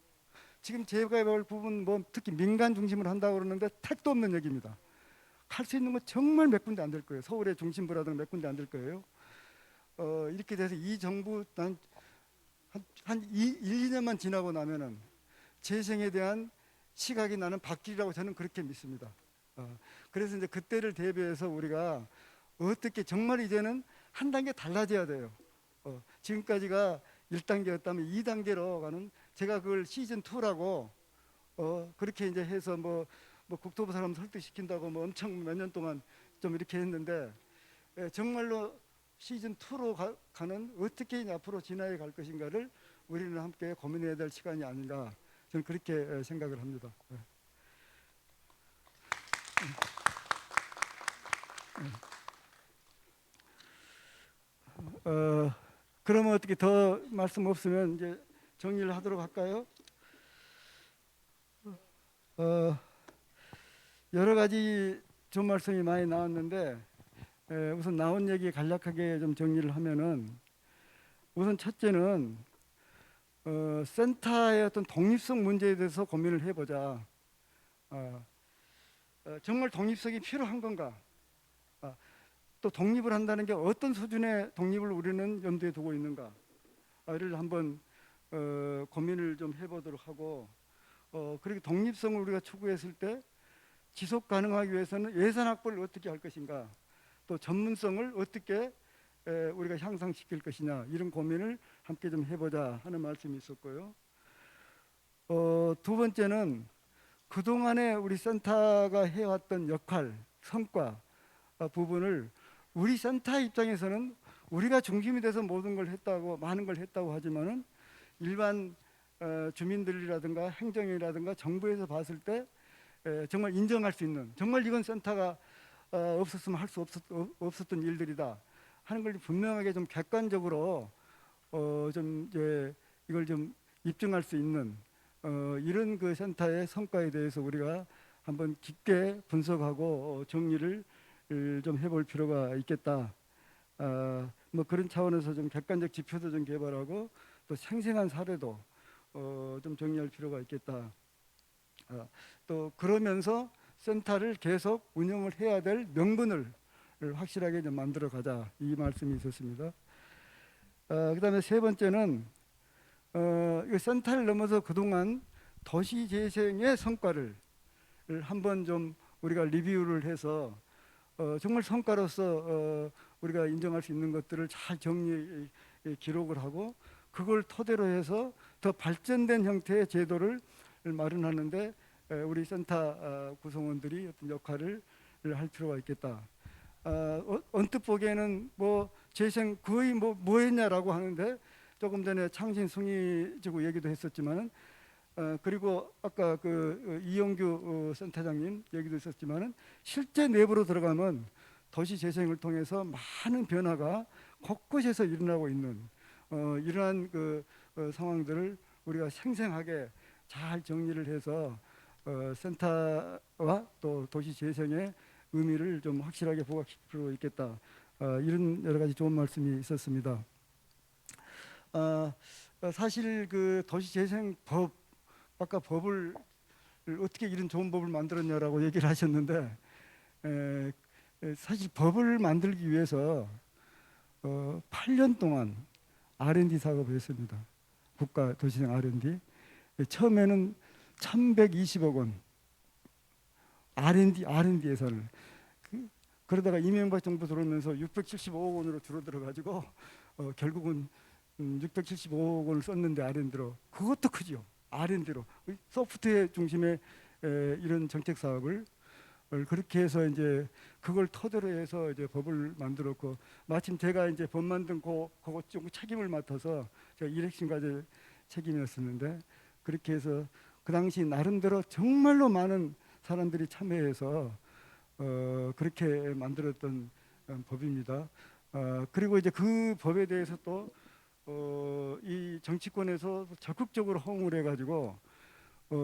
지금 재개발 부분 뭐 특히 민간 중심으로 한다고 그러는데 택도 없는 얘기입니다. 할 수 있는 건 정말 몇 군데 안 될 거예요. 서울의 중심부라든가 몇 군데 안 될 거예요. 이렇게 돼서 이 정부 한 1, 2년만 지나고 나면은 재생에 대한 시각이 나는 바뀌리라고 저는 그렇게 믿습니다. 그래서 이제 그때를 대비해서 우리가 어떻게 정말 이제는 한 단계 달라져야 돼요. 지금까지가 1단계였다면 2단계로 가는, 제가 그걸 시즌 2라고 그렇게 이제 해서 뭐 국토부 사람 설득시킨다고 뭐 엄청 몇 년 동안 좀 이렇게 했는데, 정말로 시즌 2로 가는 어떻게 이제 앞으로 진화해 갈 것인가를 우리는 함께 고민해야 될 시간이 아닌가, 저는 그렇게 생각을 합니다. 그러면 어떻게 더 말씀 없으면 이제 정리를 하도록 할까요? 여러 가지 좋은 말씀이 많이 나왔는데, 우선 나온 얘기 간략하게 좀 정리를 하면은, 우선 첫째는 센터의 어떤 독립성 문제에 대해서 고민을 해보자. 정말 독립성이 필요한 건가? 또 독립을 한다는 게 어떤 수준의 독립을 우리는 염두에 두고 있는가를 한번 고민을 좀 해보도록 하고, 그리고 독립성을 우리가 추구했을 때 지속 가능하기 위해서는 예산 확보를 어떻게 할 것인가, 또 전문성을 어떻게 우리가 향상시킬 것이냐, 이런 고민을 함께 좀 해보자 하는 말씀이 있었고요. 두 번째는 그동안에 우리 센터가 해왔던 역할, 성과 부분을 우리 센터 입장에서는 우리가 중심이 돼서 모든 걸 했다고, 많은 걸 했다고 하지만은 일반 주민들이라든가 행정이라든가 정부에서 봤을 때 정말 인정할 수 있는, 정말 이건 센터가 없었으면 할 수 없었던 일들이다 하는 걸 분명하게 좀 객관적으로 좀 이제 이걸 좀 입증할 수 있는 이런 그 센터의 성과에 대해서 우리가 한번 깊게 분석하고 정리를 좀 해볼 필요가 있겠다. 뭐 그런 차원에서 좀 객관적 지표도 좀 개발하고 또 생생한 사례도 좀 정리할 필요가 있겠다. 또 그러면서 센터를 계속 운영을 해야 될 명분을 확실하게 좀 만들어 가자, 이 말씀이 있었습니다. 그다음에 세 번째는 이 센터를 넘어서 그동안 도시 재생의 성과를 한번 좀 우리가 리뷰를 해서 정말 성과로서 우리가 인정할 수 있는 것들을 잘 정리 기록을 하고, 그걸 토대로 해서 더 발전된 형태의 제도를 마련하는데 우리 센터 구성원들이 어떤 역할을 할 필요가 있겠다. 언뜻 보기에는 뭐 재생 거의 뭐 했냐라고 하는데, 조금 전에 창신 숭이지구 얘기도 했었지만은, 그리고 아까 그 이용규 센터장님 얘기도 있었지만은, 실제 내부로 들어가면 도시 재생을 통해서 많은 변화가 곳곳에서 일어나고 있는 이러한 그 상황들을 우리가 생생하게 잘 정리를 해서 센터와 또 도시 재생의 의미를 좀 확실하게 부각시킬 필요가 있겠다. 이런 여러 가지 좋은 말씀이 있었습니다. 사실 그 도시재생법, 아까 법을 어떻게 이런 좋은 법을 만들었냐라고 얘기를 하셨는데, 사실 법을 만들기 위해서 8년 동안 R&D 작업을 했습니다. 국가 도시재생 R&D. 처음에는 1,120억 원 R&D 예산을, 그러다가 이명박 정부 들어오면서 675억 원으로 줄어들어가지고 결국은 675억 원을 썼는데, R&D로. 그것도 크죠. R&D로 소프트웨어 중심의 이런 정책 사업을 그렇게 해서 이제 그걸 토대로 해서 이제 법을 만들었고, 마침 제가 이제 법 만든 그거 좀 책임을 맡아서 제가 일핵심 과제 책임이었었는데, 그렇게 해서 그 당시 나름대로 정말로 많은 사람들이 참여해서 그렇게 만들었던 법입니다. 그리고 이제 그 법에 대해서 또 이 정치권에서 적극적으로 호응을 해가지고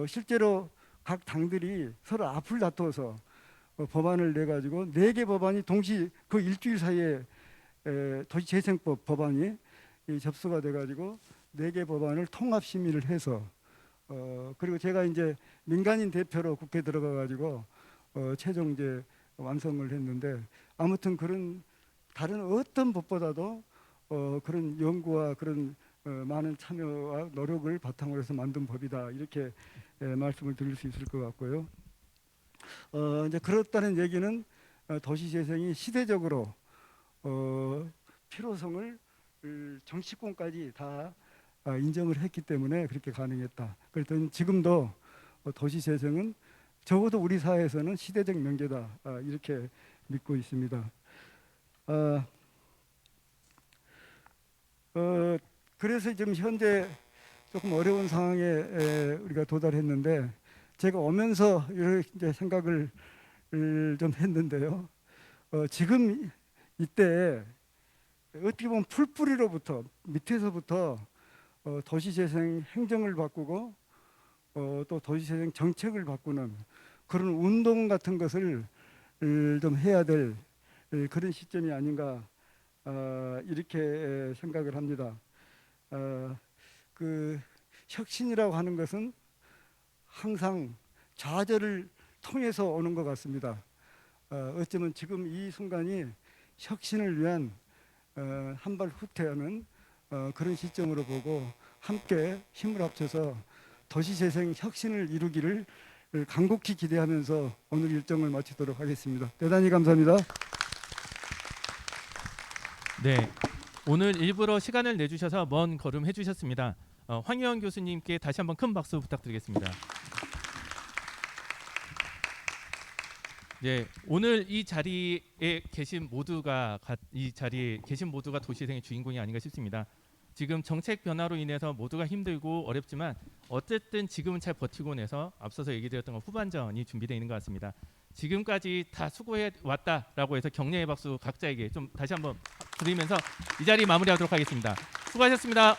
실제로 각 당들이 서로 앞을 다퉈서 법안을 내가지고 4개 법안이 동시 그 일주일 사이에 도시재생법 법안이 접수가 돼가지고 4개 법안을 통합 심의를 해서 그리고 제가 이제 민간인 대표로 국회 들어가 가지고 최종 이제 완성을 했는데 아무튼 그런 다른 어떤 법보다도 그런 연구와 그런 많은 참여와 노력을 바탕으로 해서 만든 법이다 이렇게 말씀을 드릴 수 있을 것 같고요. 이제 그렇다는 얘기는 도시재생이 시대적으로 필요성을 정치권까지 다 인정을 했기 때문에 그렇게 가능했다. 그랬더니 지금도 도시재생은 적어도 우리 사회에서는 시대적 명제다 이렇게 믿고 있습니다. 그래서 지금 현재 조금 어려운 상황에 우리가 도달했는데 제가 오면서 이렇게 이제 생각을 좀 했는데요. 지금 이때 어떻게 보면 풀뿌리로부터 밑에서부터 도시재생 행정을 바꾸고 또 도시재생 정책을 바꾸는 그런 운동 같은 것을 좀 해야 될 그런 시점이 아닌가 이렇게 생각을 합니다. 그 혁신이라고 하는 것은 항상 좌절을 통해서 오는 것 같습니다. 어쩌면 지금 이 순간이 혁신을 위한 한 발 후퇴하는 그런 시점으로 보고 함께 힘을 합쳐서 도시재생 혁신을 이루기를 간곡히 기대하면서 오늘 일정을 마치도록 하겠습니다. 대단히 감사합니다. 네, 오늘 일부러 시간을 내주셔서 먼 걸음 해주셨습니다. 황유영 교수님께 다시 한번 큰 박수 부탁드리겠습니다. 네, 오늘 이 자리에 계신 모두가 도시재생의 주인공이 아닌가 싶습니다. 지금 정책 변화로 인해서 모두가 힘들고 어렵지만 어쨌든 지금은 잘 버티고 내서 앞서서 얘기드렸던 것 후반전이 준비되어 있는 것 같습니다. 지금까지 다 수고해 왔다라고 해서 격려의 박수 각자에게 좀 다시 한번 드리면서 이 자리 마무리하도록 하겠습니다. 수고하셨습니다.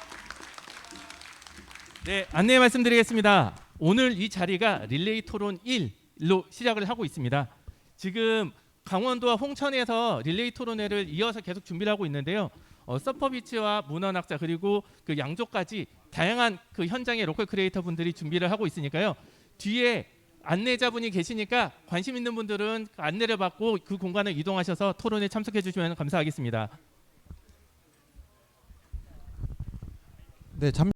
네, 안내 말씀드리겠습니다. 오늘 이 자리가 릴레이 토론 1로 시작을 하고 있습니다. 지금 강원도와 홍천에서 릴레이 토론회를 이어서 계속 준비를 하고 있는데요. 서퍼비치와 문헌학자 그리고 그 양조까지 다양한 그 현장의 로컬 크리에이터 분들이 준비를 하고 있으니까요. 뒤에 안내자분이 계시니까 관심 있는 분들은 안내를 받고 그 공간을 이동하셔서 토론에 참석해 주시면 감사하겠습니다. 네, 잠시